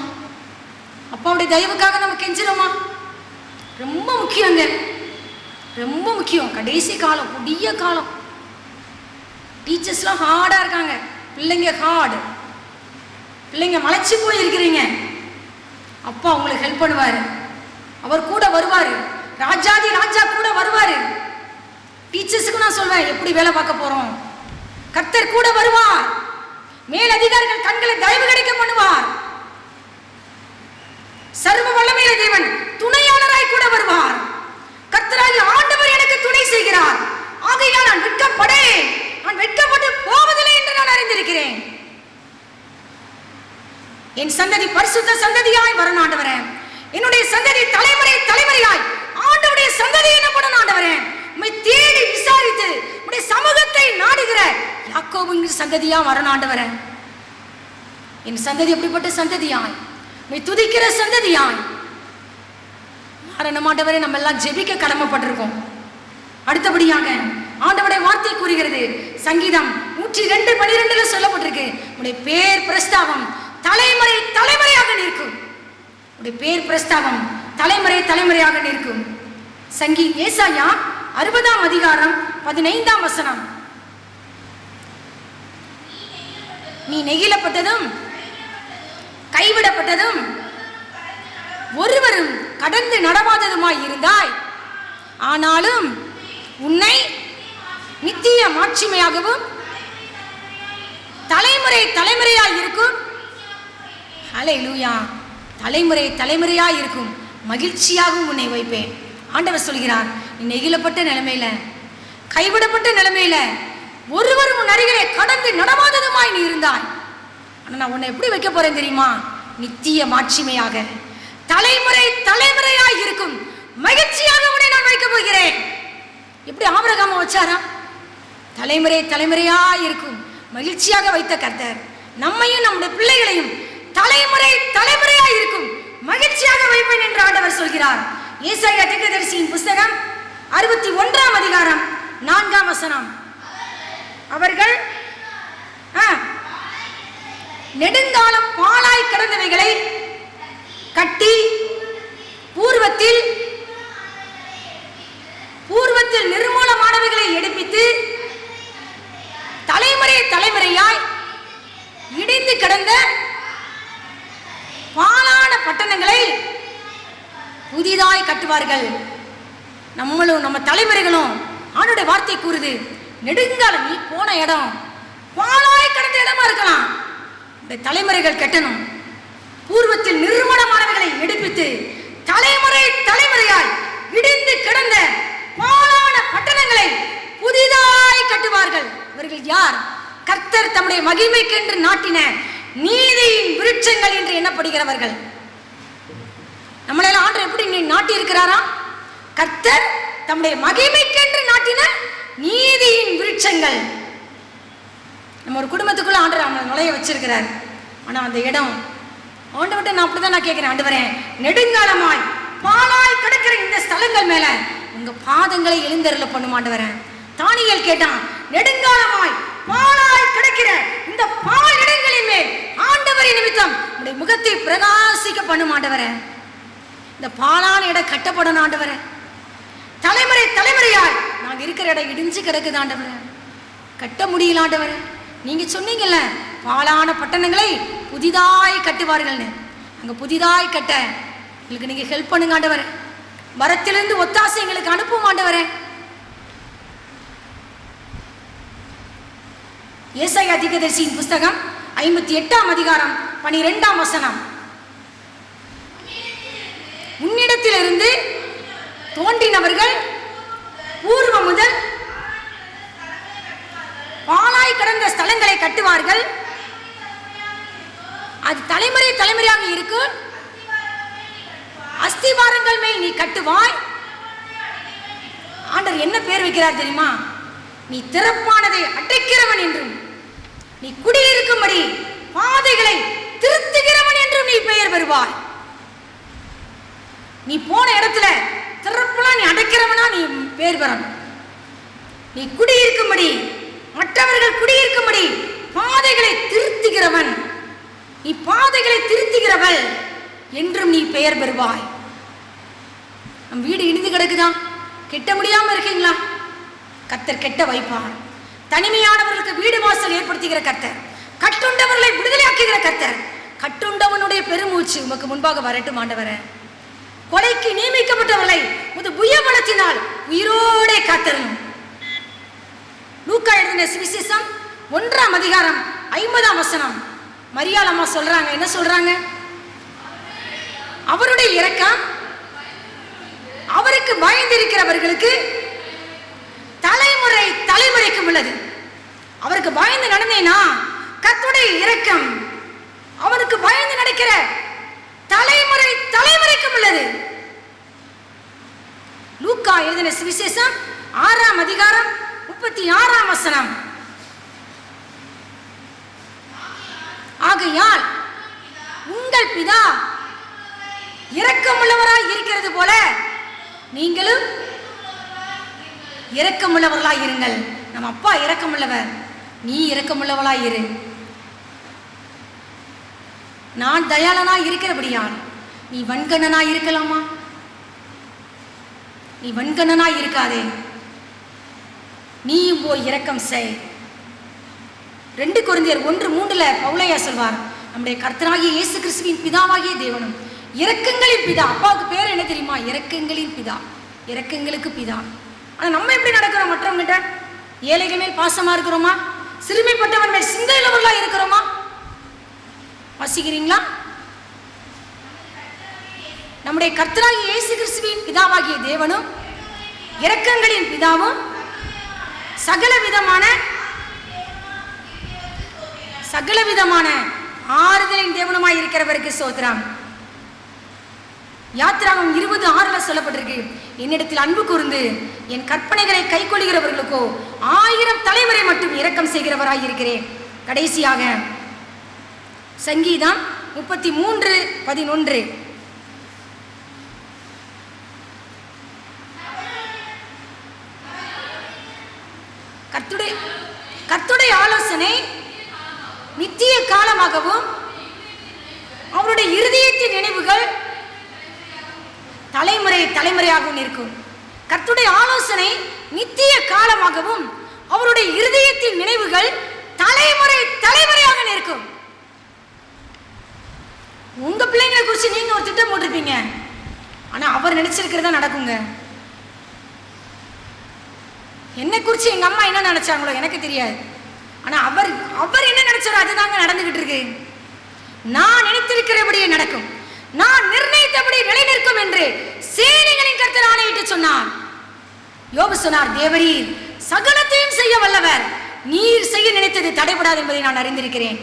அப்பாவுடைய தயவுக்காக நம்ம கெஞ்சிரோமா? ரொம்ப முக்கியங்க, ரொம்ப முக்கியம். கடைசி காலம், கொடிய காலம். டீச்சர்ஸ்லாம் ஹார்டா இருக்காங்க, பிள்ளைங்க ஹார்டு. பிள்ளைங்க மலைச்சு போய் இருக்கிறீங்க, அப்பா உங்களுக்கு ஹெல்ப் பண்ணுவார், அவர் கூட வருவார். ராஜாதி ராஜா கூட வருவாரு. டீச்சர்ஸுக்கு நான் சொல்வேன், எப்படி வேலை பார்க்க போறோம்? கர்த்தர் கூட வருவார். மேல் அதிகாரிகள் கண்களை தயவு கிடைக்க பண்ணுவார். சர்வ வல்லமையுள்ள தேவன் துணையாளராய் கூட வருவார். கர்த்தராகிய ஆண்டவர் எனக்கு துணை செய்கிறார். ஆகையால் நான் வெட்கப்படேன், நான் வெட்கப்பட்டு போவதில்லை என்று நான் அறிந்திருக்கிறேன். என் சந்ததி பரிசுத்த சந்ததியாய் வரணும் ஆண்டவரே. என்னுடைய சந்ததி தலைமுறை தலைமுறையாய் ஆண்டவருடைய சந்ததி என்ன பண்ணணும் ஆண்டவரே. உம்மை தேடி விசாரித்து உம்முடைய சமூகத்தை நாடுகிற யாக்கோபுங்கிற சந்ததியா வரணும் ஆண்டவரே. என் சந்ததி எப்படிப்பட்ட சந்ததியாய், உம்மை துதிக்கிற சந்ததியாய் மாறணும் ஆண்டவரே. நம்ம எல்லாம் ஜெபிக்க கடமைப்பட்டிருக்கோம். அடுத்தபடியாக ஆண்டவருடைய வார்த்தை கூறுகிறது, சங்கீதம் 102:12 சொல்லப்பட்டிருக்கு, உடைய பேர் பிரஸ்தாபம் தலைமுறை தலைமுறையாக நிற்கும். உடைய பேர் பிரஸ்தாபம் தலைமுறை தலைமுறையாக நிற்கும். ஏசாயா 60ஆம் அதிகாரம் 15ஆம் வசனம். நீ நெகிழப்பட்டதும் கைவிடப்பட்டதும் ஒருவரும் கடந்து நடவாததுமாய் இருந்தாய், ஆனாலும் உன்னை நித்திய மாட்சிமையாகவும் தலைமுறை தலைமுறையாய் இருக்கும். ஹல்லேலூயா. தலைமுறை தலைமுறையாய் இருக்கும் மகிழ்ச்சியாகவும் உன்னை வைப்பேன். ஆண்டவர் சொல்கிறார், நீ நெகிழப்பட்ட நிலைமையில, கைவிடப்பட்ட நிலைமையில ஒருவரும் உன் அருகிலே கடந்து நடவாததுமாய் நீ இருந்தாய். ஆனா நான் உன்னை எப்படி வைக்க போறேன் தெரியுமா? நித்திய மாட்சிமையாக தலைமுறை தலைமுறையாய் இருக்கும் மகிழ்ச்சியாக உன்னை நான் வைக்க போகிறேன். எப்படி ஆபிரகாமை வச்சாரா? தலைமுறை தலைமுறையாய் இருக்கும் மகிழ்ச்சியாக வைத்த கர்த்தர் நம்மையும் நம்முடைய பிள்ளைகளையும் தலைமுறை தலைமுறையாய் இருக்கும் மகிழ்ச்சியாக வைப்பேன் என்று ஆண்டவர் சொல்கிறார். ஏசாயா தீர்க்கதரிசியின் புத்தகம் 61ஆம் அதிகாரம் 4ஆம் வசனம். அவர்கள் நெடுங்காலம் பாழாய் கிடந்தவைகளை கட்டி பூர்வத்தில் நிர்மூலமானவைகளை எடுப்பித்து தலைமுறை தலைமுறையாய் இடிந்து கிடந்த பாழான பட்டணங்களை புதிதாய் கட்டுவார்கள். நம்மளும் நம்ம தலைமுறைகளும் ஆண்டவருடைய வார்த்தை கூறுது, நெடுங்காலம் நீ போன இடம் பாழாய் கிடந்த இடமா இருக்கலாம், இந்த தலைமுறைகள் கட்டணும். பூர்வத்தில் நிர்மூலமானவைகளை எடுப்பித்து தலைமுறை தலைமுறையாய் இடிந்து கிடந்த பாழான பட்டணங்களை புதிதாய் கட்டுவார்கள். இவர்கள் யார்? கர்த்தர் தம்முடைய மகிமைக்கென்று நாட்டின நீதியின் விருட்சங்கள் என்று எண்ணப்படுகிறவர்கள். நம்மளெல்லாம் ஆண்டவர் எப்படி நாட்டி இருக்கிறாரா? கர்த்தர் தம்முடைய மகிமைக்கென்று நாட்டின நீதியின் விருட்சங்கள். நம்ம ஒரு குடும்பத்துக்குள்ள ஆண்டவர் அவங்களை நுழைய வச்சிருக்கிறார். ஆனா அந்த இடம் ஆண்டவர்கிட்ட நான் அப்படிதான் நான் கேட்கிறேன், ஆண்டவரே நெடுங்காலமாய் பாழாய் கிடக்கிற இந்த ஸ்தலங்கள் மேல உங்க பாதங்களை எழுந்தருள பண்ணும் ஆண்டவரே. தானியேல் கேட்டான், நெடுங்காலமாய் பாழாய் கிடக்கிற இந்த பாழ் இடங்களின் மேல் ஆண்டவரின் நிமித்தம் உடைய முகத்தை பிரகாசிக்க பண்ணும் ஆண்டவரே. இந்த பாழான இடம் கட்டப்படணும் ஆண்டவரே. தலைமுறை தலைமுறையாய் நாங்க இருக்கிற இடம் இடிஞ்சு கிடக்குது ஆண்டவரே, கட்ட முடியல ஆண்டவரே. நீங்க சொன்னீங்கல்ல, பாழான பட்டணங்களை புதிதாய் கட்டுவார்கள்னு. அங்க புதிதாய் கட்ட எங்களுக்கு நீங்க ஹெல்ப் பண்ணுங்க ஆண்டவரே. மரத்திலிருந்து ஒத்தாசை எங்களுக்கு அனுப்பும் ஆண்டவரே. ஏசாயா தீர்க்கதரிசியின் புத்தகம் 58ஆம் அதிகாரம் 12ஆம் வசனம். உன்னிடத்திலிருந்து தோன்றினவர்கள் பூர்வ முதல் பாழாய் கிடந்த ஸ்தலங்களை கட்டுவார்கள். அது தலைமுறை தலைமுறையாக இருக்கும். அஸ்திவாரங்கள் மேல் நீ கட்டுவாய். ஆண்டவர் என்ன பேர் வைக்கிறார் தெரியுமா? நீ திறப்பானதை அடைக்கிறவன் என்றும், நீ குடியிருக்கும்படி பாதைகளை திருத்துகிறவன் என்றும் நீ பெயர் பெறுவாய். நீ போன இடத்துல திறப்பெல்லாம் நீ அடைக்கிறவனா நீ பேர் பெறணும். நீ குடியிருக்கும்படி, மற்றவர்கள் குடியிருக்கும்படி பாதைகளை திருத்துகிறவன், நீ பாதைகளை திருத்துகிறவள் என்றும் நீ பெயர் பெறுவாய். நம் வீடு இடிந்து கிடக்குதா? கெட்ட முடியாம இருக்கீங்களா? கர்த்தர் கெட்ட வைப்பார். தனிமையானவர்களுக்கு வீடு வாசல் ஏற்படுத்துகிற கர்த்தர், கட்டுண்டவர்களை விடுதலையாக்குகிற கர்த்தர். கட்டுண்டவனுடைய பெருமூச்சு உமக்கு முன்பாக வரட்டும் ஆண்டவரே. கொலைக்கு நியமிக்கப்பட்டவர்களை உமது புயபலத்தினால் உயிரோடே காத்தருளும். லூக்கா எழுதின சுவிசேஷம் 1ஆம் அதிகாரம் 50ஆம் வசனம். மரியாள் அம்மா சொல்றாங்க, என்ன சொல்றாங்க? அவருடைய இரக்கம் அவருக்கு பயந்திருக்கிறவர்களுக்கு தலைமுறை தலைமுறைக்கும் உள்ளது. அவருக்கு பயந்து நடந்தேனா கர்த்தருடைய இரக்கம் அவனுக்கு பயந்து நடக்கிற தலைமுறை தலைமுறைக்கும் உள்ளது. லூக்கா எழுதின சுவிசேஷம் 6ஆம் அதிகாரம் 36ஆம் வசனம். ஆகையால் உங்கள் பிதா இரக்கமுள்ளவராய் இருக்கிறது போல நீங்களும் இரக்கமுள்ளவர்களாய் இருங்கள். நம்ம அப்பா இரக்கமுள்ளவர், நீ இரக்கமுள்ளவளாய் இரு. நான் தயாளனாய் இருக்கிறபடியால் நீ வன்கண்ணனாய் இருக்கலாமா? நீ வன்கண்ணனாய் இருக்காதே, நீயும் போய் இரக்கம் செய். 2 கொரிந்தியர் 1:3 பவுலையா சொல்வார், நம்முடைய கர்த்தராகிய இயேசு கிறிஸ்துவின் பிதாவாகிய தேவனும் இரக்கங்களின் பிதா. அப்பாவுக்கு பேர் என்ன தெரியுமா? இரக்கங்களின் பிதா, இரக்கங்களுக்கு பிதா. ஆனா நம்ம எப்படி நடக்கிறோம்? மற்றவங்கிட்ட ஏழைகள் மேல் பாசமா இருக்கிறோமா? சிறுமைப்பட்டவன் மேல் சிந்தையுள்ளவர்களா இருக்கிறோமா? வாசிக்கிறீங்களா? நம்முடைய கர்த்தராகிய இயேசு கிறிஸ்துவின் பிதாவாகிய தேவனும் இரக்கங்களின் பிதாவும் சகலவிதமான ஆறுதலின் தேவனுமாய் இருக்கிறவருக்கு ஸ்தோத்திரம். யாத்திராகம் 20:6 சொல்லப்பட்டிருக்கு, என்னிடத்தில் அன்பு கூர்ந்து என் கற்பனைகளை கைக்கொள்கிறவர்களுக்கோ 1000 தலைமுறை மட்டும் இரக்கம் செய்கிறவராய் இருக்கிறேன். கடைசியாக சங்கீதம் 33:11. கர்த்தருடைய ஆலோசனை நித்திய காலமாகவும் அவருடைய இருதயத்தின் நினைவுகள் தலைமுறை தலைமுறையாகவும் இருக்கும். கர்த்தருடைய ஆலோசனை நித்திய காலமாகவும் அவருடைய இருதயத்தின் நினைவுகள் தலைமுறை தலைமுறையாக இருக்கும். உங்க பிள்ளைங்களை குறித்து நீங்க ஒரு திட்டம் போட்டிருப்பீங்க, ஆனா அவர் நினைச்சிருக்கிறதா நடக்குங்க. என்னை குறித்து எங்க அம்மா என்ன நினைச்சாங்களோ எனக்கு தெரியாது, ஆனா அவர் என்ன நினைச்சாரோ அதுதாங்க நடந்துகிட்டு இருக்கு. நான் நினைத்திருக்கிறபடியே நடக்கும், நான் நிர்ணயித்தபடி நிலை நிற்கும் என்று சேனைகளின் கர்த்தர் ஆணையிட்டு சொன்னார். யோபு சொன்னார், தேவரீர் சகலத்தையும் செய்ய வல்லவர், நீர் செய்ய நினைத்தது தடைபடாது என்பதை நான் அறிந்திருக்கிறேன்.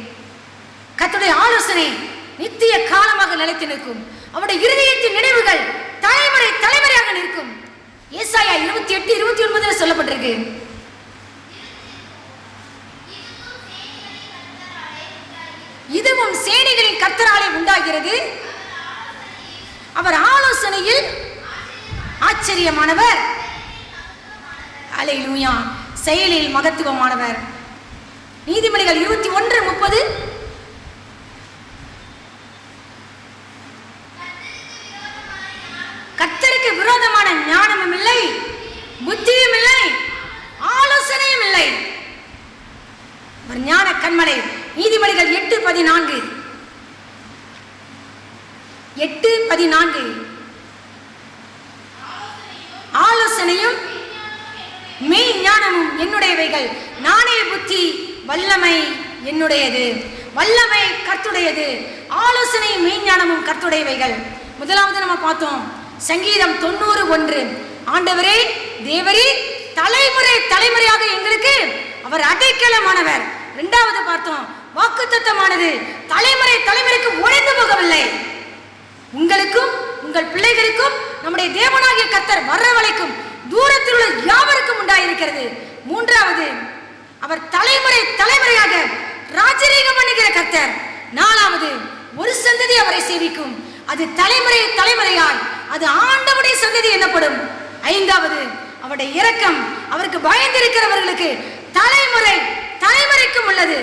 கர்த்தருடைய ஆலோசனை நித்திய காலமாக நிலைத்து நிற்கும், அவருடைய இருதயத்தின் நினைவுகள் தலைமுறை தலைமுறையாக நிற்கும். ஏசாயா 28:29 சொல்லப்பட்டிருக்கு, இதுவும் சேனைகளின் கர்த்தராலே உண்டாகிறது, அவர் ஆலோசனையில் ஆச்சரியமானவர், அல்லேலூயா, செயலில் மகத்துவமானவர். நீதிமொழிகள் 21:30. கர்த்தருக்கு விரோதமான ஞானமும் இல்லை, புத்தியும் இல்லை, ஆலோசனையும் இல்லை. ஞான கண்மலை. நீதிமொழிகள் 8:14. ஆலோசனையும் மெய் ஞானமும் என்னுடையவைகள், நானே புத்தி, வல்லமை என்னுடையது. வல்லமை கர்த்தருடையது, ஆலோசனையும் மெய் ஞானமும் கர்த்தருடையவைகள். முதலாவது நம்ம பார்த்தோம் சங்கீதம் 90:1, ஆண்டவரே தேவரே தலைமுறை தலைமுறையாக எங்களுக்கு அவர் அடைக்கலமானவர். இரண்டாவது பார்த்தோம் வாக்குத்தத்தமானது தலைமுறை தலைமுறைக்கு உடைந்து போகவில்லை, உங்களுக்கும் உங்கள் பிள்ளைகளுக்கும் நம்முடைய தேவனாகிய கர்த்தர் வரவழைக்கும் தூரத்தில் உள்ள யாவருக்கும் உண்டாயிருக்கிறது. மூன்றாவது அவர் தலைமுறை தலைமுறையாக ராஜரீகம் பண்ணுகிற கர்த்தர். நாலாவது ஒரு சந்ததி அவரை சேவிக்கும், அது தலைமுறை தலைமுறையாய் அது ஆண்டவருடைய சந்ததி எனப்படும். ஐந்தாவது அவருடைய இரக்கம் அவருக்கு பயந்திருக்கிறவர்களுக்கு தலைமுறை தலைமுறைக்கும் உள்ளது.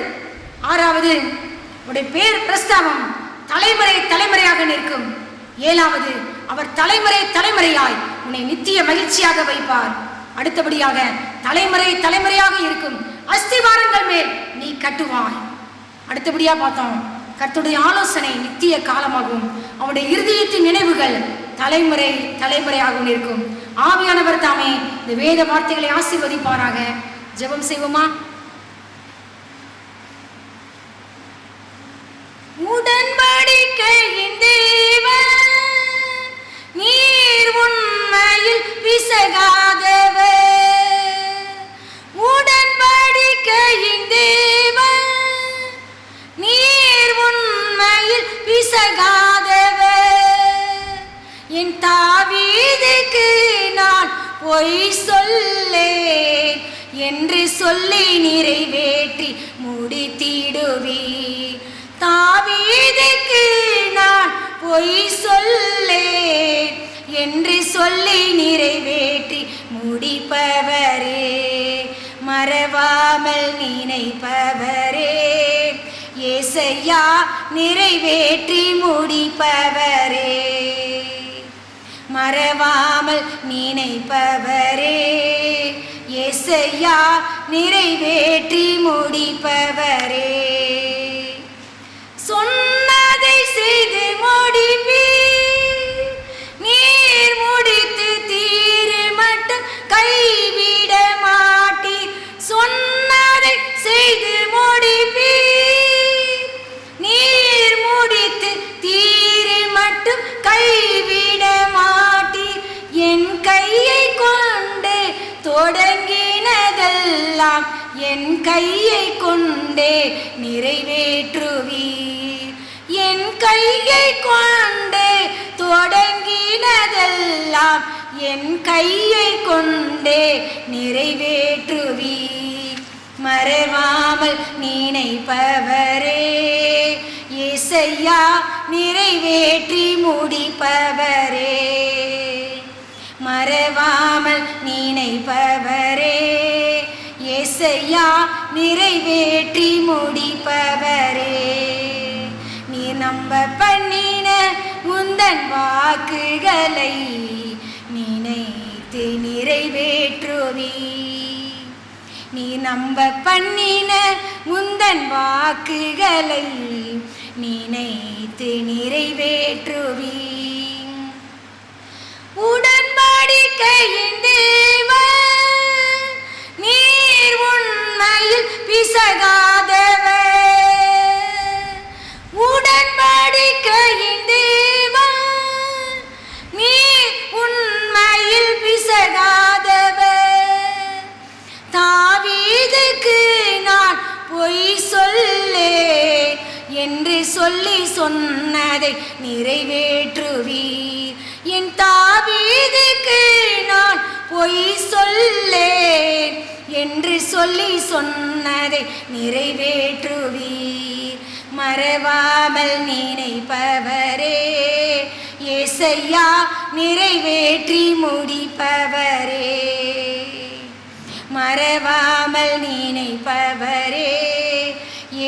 ஆறாவது அவருடைய பேர் பிரஸ்தாபம் தலைமுறை தலைமுறையாக நிற்கும். ஏழாவது அவர் தலைமுறை தலைமுறையாய் உன்னை நித்திய மகிழ்ச்சியாக வைப்பார். அடுத்தபடியாக தலைமுறை தலைமுறையாக இருக்கும் அஸ்திவாரங்கள் மேல் நீ கட்டுவாய். அடுத்தபடியா பார்த்தோம் கர்த்தருடைய ஆலோசனை நித்திய காலமாகும், அவருடைய இருதயத்தின் நினைவுகள் தலைமுறை தலைமுறையாகவும் இருக்கும். ஆவியானவர் தாமே இந்த வேத வார்த்தைகளை ஆசீர்வதிப்பாராக. ஜெபம் செய்வோமா? உடன்படிக்கையின் தேவன் நீர் உண்மையில் பிசகாதவர். உடன்படிக்கையின் தேவன் நீர் உண்மையில் பிசகாதவர். என் தாவீதுக்கு நான் பொய் சொல்லேன் என்று சொல்லி நிறைவேற்றி முடித்திடுவீர். தாவீதுக்கு நான் பொய் சொல்லேன் என்று சொல்லி நிறைவேற்றி முடிப்பவரே, மறவாமல் நினைப்பவரே, ஏசையா நிறைவேற்றி முடிப்பவரே, மறவாமல் நினைப்பவரே, ஏசையா நிறைவேற்றி முடிப்பவரே. சொன்னதை செய்து முடிப்பீர், நீர் முடித்து தீரு மட்டும் கைவிட மாட்டீர். சொன்னதை செய்து முடிப்பீர், நீர் முடித்து தீரு மட்டும் கைவிட மாட்டீர். என் கையை கொண்டு தொடங்கினதெல்லாம் என் கையை கொண்டே நிறைவேற்றுவீர். என் கையை கொண்டு தொடங்கினதெல்லாம் என் கையை கொண்டே நிறைவேற்றுவீர். மறவாமல் நினைப்பவரே, ஏசையா நிறைவேற்றி முடிப்பவரே, மறவாமல் நினைப்பவரே, ஏசையா நிறைவேற்றி முடிப்பவரே. நீ நம்ப பண்ணின உந்தன் வாக்குகளை நினைத்து நிறைவேற்றுவீர். நீ நம்ப பண்ணின உந்தன் வாக்குகளை நினைத்து நிறைவேற்றுவீர். உடன்படிக்கையின் தேவன் நீர் உண்மையில் பிசகாதவர். உடன்படிக்கையின் தேவன் நீர் உண்மையில் பிசகாதவர். தாவீதுக்கு நான் பொய் சொல்லேன் என்று சொல்லி சொன்னதை நிறைவேற்றுவீர். என் தாவீதுக்கு நான் பொய் சொல்லேன் என்று சொல்லி சொன்னதை நிறைவேற்றுவீர். மறவாமல் நினைப்பவரே, ஏசையா நிறைவேற்றி முடிப்பவரே, மறவாமல் நினைப்பவரே,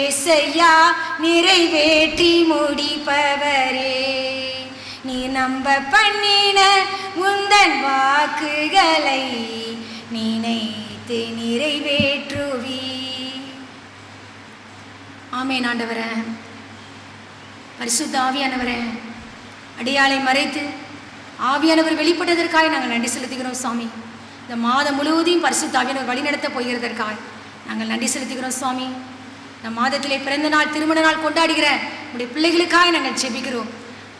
ஏசையா நிறைவேற்றி முடிப்பவரே. நீ நம்ப பண்ணின உந்தன் வாக்குகளை நினைத்து நிறைவேற்றுவீர். ஆமென். ஆண்டவரே, பரிசுத்த ஆவியானவரே, அடியாளை மறைத்து ஆவியானவர் வெளிப்பட்டதற்காக நாங்கள் நன்றி செலுத்துகிறோம் சுவாமி. இந்த மாதம் முழுவதையும் பரிசுத்த ஆவியானவர் வழிநடத்த போகிறதற்காக நாங்கள் நன்றி செலுத்துகிறோம் சுவாமி. இந்த மாதத்திலே பிறந்த நாள் திருமண நாள் கொண்டாடுகிற உடைய பிள்ளைகளுக்காக நாங்கள் செபிக்கிறோம்.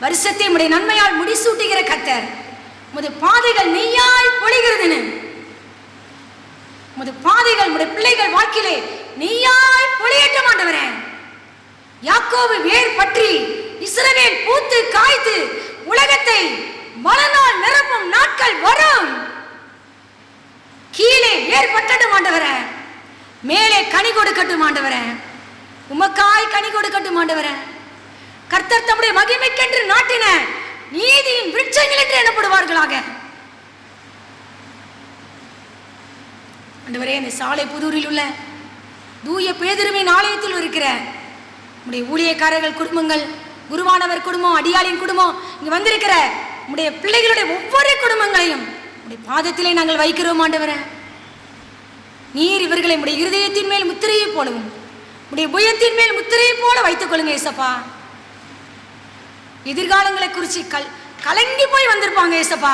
வருஷத்தை உடைய நன்மையால் முடிசூட்டுகிற கர்த்தர், உமது பாதைகள் நெய்யாய் பொழிகிறதுன்னு, உமது பாதைகள் உடைய பிள்ளைகள் வாழ்க்கையிலே நெய்யாய் பொழியட்டும் ஆண்டவரே. யாக்கோபு வேர் பற்றி இஸ்ரவேல் பூத்து காய்த்து உலகத்தை மலனால் நிரப்பும் நாட்கள் வரும். கீழே வேர் பட்டட்டும் ஆண்டவரே, மேலே கனி கொடுக்கட்டும் ஆண்டவரே, உமக்காய் கனி கொடுக்கட்டும் ஆண்டவரே. கர்த்தர் தம்முடைய மகிமைக்கென்று நாட்டின நீதியின் விருட்சங்கள் என்று எண்ணப்படுவார்களாக. ஆண்டவரே, இந்த சாலை புதூரில் உள்ள தூய பேதுருவின் ஆலயத்தில் இருக்கிற உடைய ஊழியக்காரர்கள் குடும்பங்கள், குருவானவர் குடும்பம், அடியாளின் குடும்பம், இங்கு வந்திருக்கிற உடைய பிள்ளைகளுடைய ஒவ்வொரு குடும்பங்களையும் உடைய பாதத்திலே நாங்கள் வைக்கிறோம் ஆண்டவரே. நீர் இவர்களை உடைய இருதயத்தின் மேல் முத்திரையை போலவும் உடைய புயத்தின் மேல் முத்திரையை போல வைத்துக் கொள்ளுங்க ஏசப்பா. எதிர்காலங்களை குறித்து கலங்கி போய் வந்திருப்பாங்க ஏசப்பா.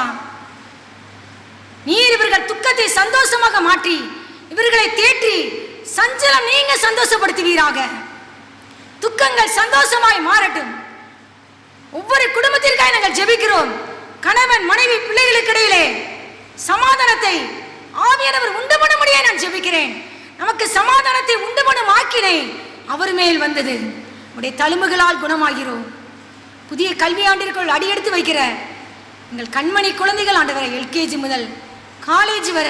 நீர் இவர்கள் துக்கத்தை சந்தோஷமாக மாற்றி இவர்களை தேற்றி சஞ்சலம் நீங்க சந்தோஷப்படுத்துவீராக. துக்கங்கள் சந்தோஷமாய் மாறட்டும். ஒவ்வொரு குடும்பத்திற்காக நாங்கள் ஜெபிக்கிறோம். கணவன் மனைவி பிள்ளைகளுக்கு இடையிலே சமாதானத்தை ஆவியானவர் உண்டு பண்ண முடிய நான் ஜெபிக்கிறேன். நமக்கு சமாதானத்தை உண்டு பண்ணும் ஆக்கினை அவர் மேல் வந்தது. உடைய தழும்புகளால் குணமாகிறோம். புதிய கல்வியாண்டிற்குள் அடியெடுத்து வைக்கிற எங்கள் கண்மணி குழந்தைகள் ஆண்டவரை எல்கேஜி முதல் காலேஜ் வர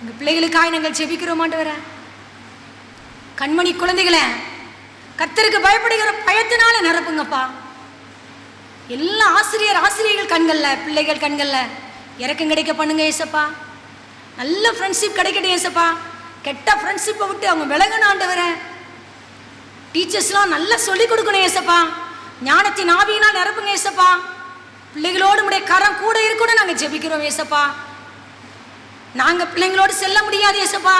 எங்கள் பிள்ளைகளுக்காக நாங்கள் ஜெபிக்கிறோம் ஆண்டவரை. கண்மணி குழந்தைகளை கர்த்தருக்கு பயப்படுகிற பயத்தினால நிரப்புங்கப்பா. எல்லா ஆசிரியர்கள் கண்கள்ல பிள்ளைகள் கண்கள்ல இறக்கம் கிடைக்க பண்ணுங்க ஏசப்பா. நல்ல ஃப்ரெண்ட்ஷிப் கிடைக்கட்டும் ஏசப்பா. கெட்ட ஃப்ரெண்ட்ஷிப்பை விட்டு அவங்க விலகணும் ஆண்டவரை. டீச்சர்ஸ்லாம் நல்லா சொல்லிக் கொடுக்கணும் ஏசப்பா. ஞானத்தின் ஆவியினால் நிரப்புங்க ஏசப்பா. பிள்ளைகளோடு உடைய கரம் கூட இருக்கணும் நாங்கள் ஜெபிக்கிறோம் ஏசப்பா. நாங்கள் பிள்ளைங்களோடு செல்ல முடியாது ஏசப்பா.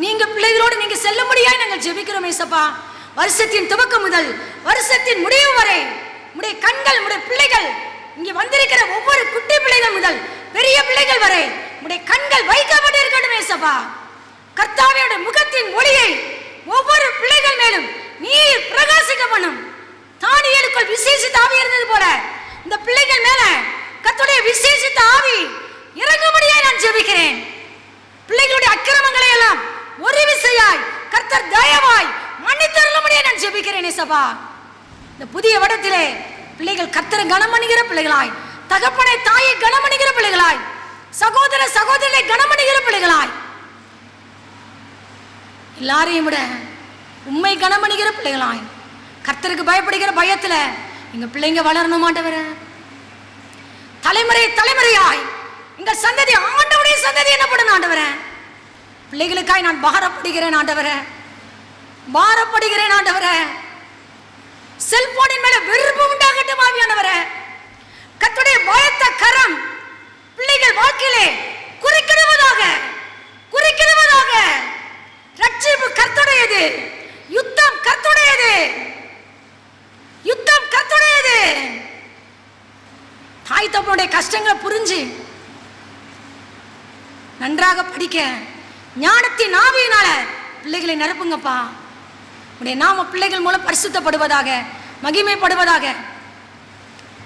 நீங்க பிள்ளைகளோடு நீங்க செல்ல முடியாது நாங்கள் ஜெபிக்கிறோம் ஏசப்பா. வருஷத்தின் துவக்கம் முதல் வருஷத்தின் முடிவு வரை உடைய கண்கள் உடைய பிள்ளைகள் இங்கே வந்திருக்கிற ஒவ்வொரு குட்டி பிள்ளைகள் முதல் பெரிய பிள்ளைகள் வரை உடைய கண்கள் வைக்கப்பட்டு இருக்கணும் ஏசப்பா. கர்த்தாவியோட முகத்தின் ஒளியை ஒவ்வொரு பிள்ளைகள் மேலும் நீர் பிரகாசிக்க பண்ணும். தானியேலுக்குள் விசேஷித்த ஆவி இருந்தது போல இந்த பிள்ளைகள் மேல கர்த்தருடைய விசேஷித்த ஆவி இறங்கும்படியா நான் ஜெபிக்கிறேன். பிள்ளைகளுடைய அக்கிரமங்களை எல்லாம் ஒரு விசையாய் கர்த்தர் தயவாய் மன்னித்தருளும்படியா நான் ஜெபிக்கிறேன் ஏசப்பா. இந்த புதிய வடத்திலே பிள்ளைகள் கர்த்தரை கனம் பண்ணுகிற பிள்ளைகளாய், தகப்பனை தாயை கனம் பண்ணுகிற பிள்ளைகளாய், சகோதர சகோதரியை கனம் பண்ணுகிற பிள்ளைகளாய், எல்லாரையும் விட உண்மை கனம் பண்ணுகிற பிள்ளைகளாய், கர்த்தருக்கு பயப்படுகிற பயத்துல எங்க பிள்ளைங்க வளரணும் ஆண்டவர. தலைமுறை தலைமுறையாய் எங்க சந்ததி ஆண்டவருடைய சந்ததி என்னப்படும் ஆண்டவர. பிள்ளைகளுக்காய் நான் பாரப்படுகிறேன் ஆண்டவர, பாரப்படுகிறேன் ஆண்டவர. செல்போனின் மேல வெறுப்பு உண்டாகட்டும் ஆவியானவர. கர்த்தருடைய பயத்த கரம் பிள்ளைகள் வாழ்க்கையிலே குறிக்கிடுவதாக, குறிக்கிடுவதாக. ரட்சிப்பு கர்த்தருடையது, யுத்தம் கர்த்தருடையது, யுத்தம் கர்த்தருடையது. தாய் தப்பனுடைய கஷ்டங்களை புரிஞ்சு நன்றாக படிக்க ஞானத்தின் ஆவியினால பிள்ளைகளை நிரப்புங்கப்பா. உடைய நாம பிள்ளைகள் மூலம் பரிசுத்தப்படுவதாக, மகிமைப்படுவதாக.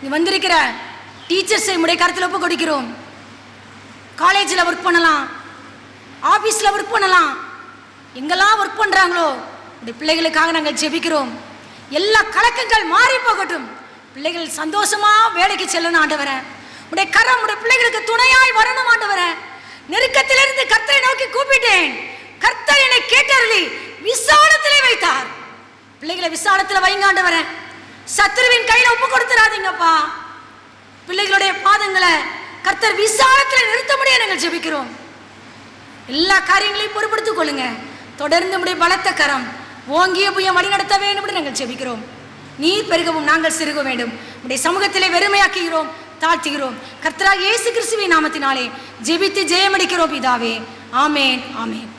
நீ வந்திருக்கிற டீச்சர்ஸை உடைய கருத்தில் ஒப்பு கொடுக்கிறோம். காலேஜில் ஒர்க் பண்ணலாம், ஆஃபீஸில் ஒர்க் பண்ணலாம், எங்கெல்லாம் ஒர்க் பண்ணுறாங்களோ உடைய பிள்ளைகளுக்காக நாங்கள் ஜெபிக்கிறோம். எல்லா கலக்கங்கள் மாறி போகட்டும். பிள்ளைகள் சந்தோஷமா வேலைக்கு செல்லணும் ஆண்டவர. உடைய கரம் உடைய பிள்ளைகளுக்கு துணையாய் வரணும் ஆண்டவர. நெருக்கத்திலிருந்து கர்த்தரை நோக்கி கூப்பிட்டேன், கர்த்தர் என்னை கேட்டருளி விசாலத்திலே வைத்தார். பிள்ளைகளை விசாலத்தில் வைங்க ஆண்டவர. சத்துருவின் கையில ஒப்பு கொடுத்துறாதீங்கப்பா. பிள்ளைகளுடைய பாதங்களை கர்த்தர் விசாலத்தில் நிறுத்த முடிய நாங்கள் ஜெபிக்கிறோம். எல்லா காரியங்களையும் பொறுப்படுத்திக் கொள்ளுங்க. தொடர்ந்து நம்முடைய பலத்த கரம் ஓங்கிய புய வழி நடத்த வேண்டும் நாங்கள் ஜெபிக்கிறோம். நீர் பெருகவும் நாங்கள் சிறுக வேண்டும். உடைய சமூகத்திலே வெறுமையாக்குகிறோம், தாழ்த்துகிறோம். கர்த்தராகிய இயேசு கிறிஸ்துவின் நாமத்தினாலே ஜெபித்து ஜெயமடிக்கிறோம் பிதாவே. ஆமேன், ஆமேன்.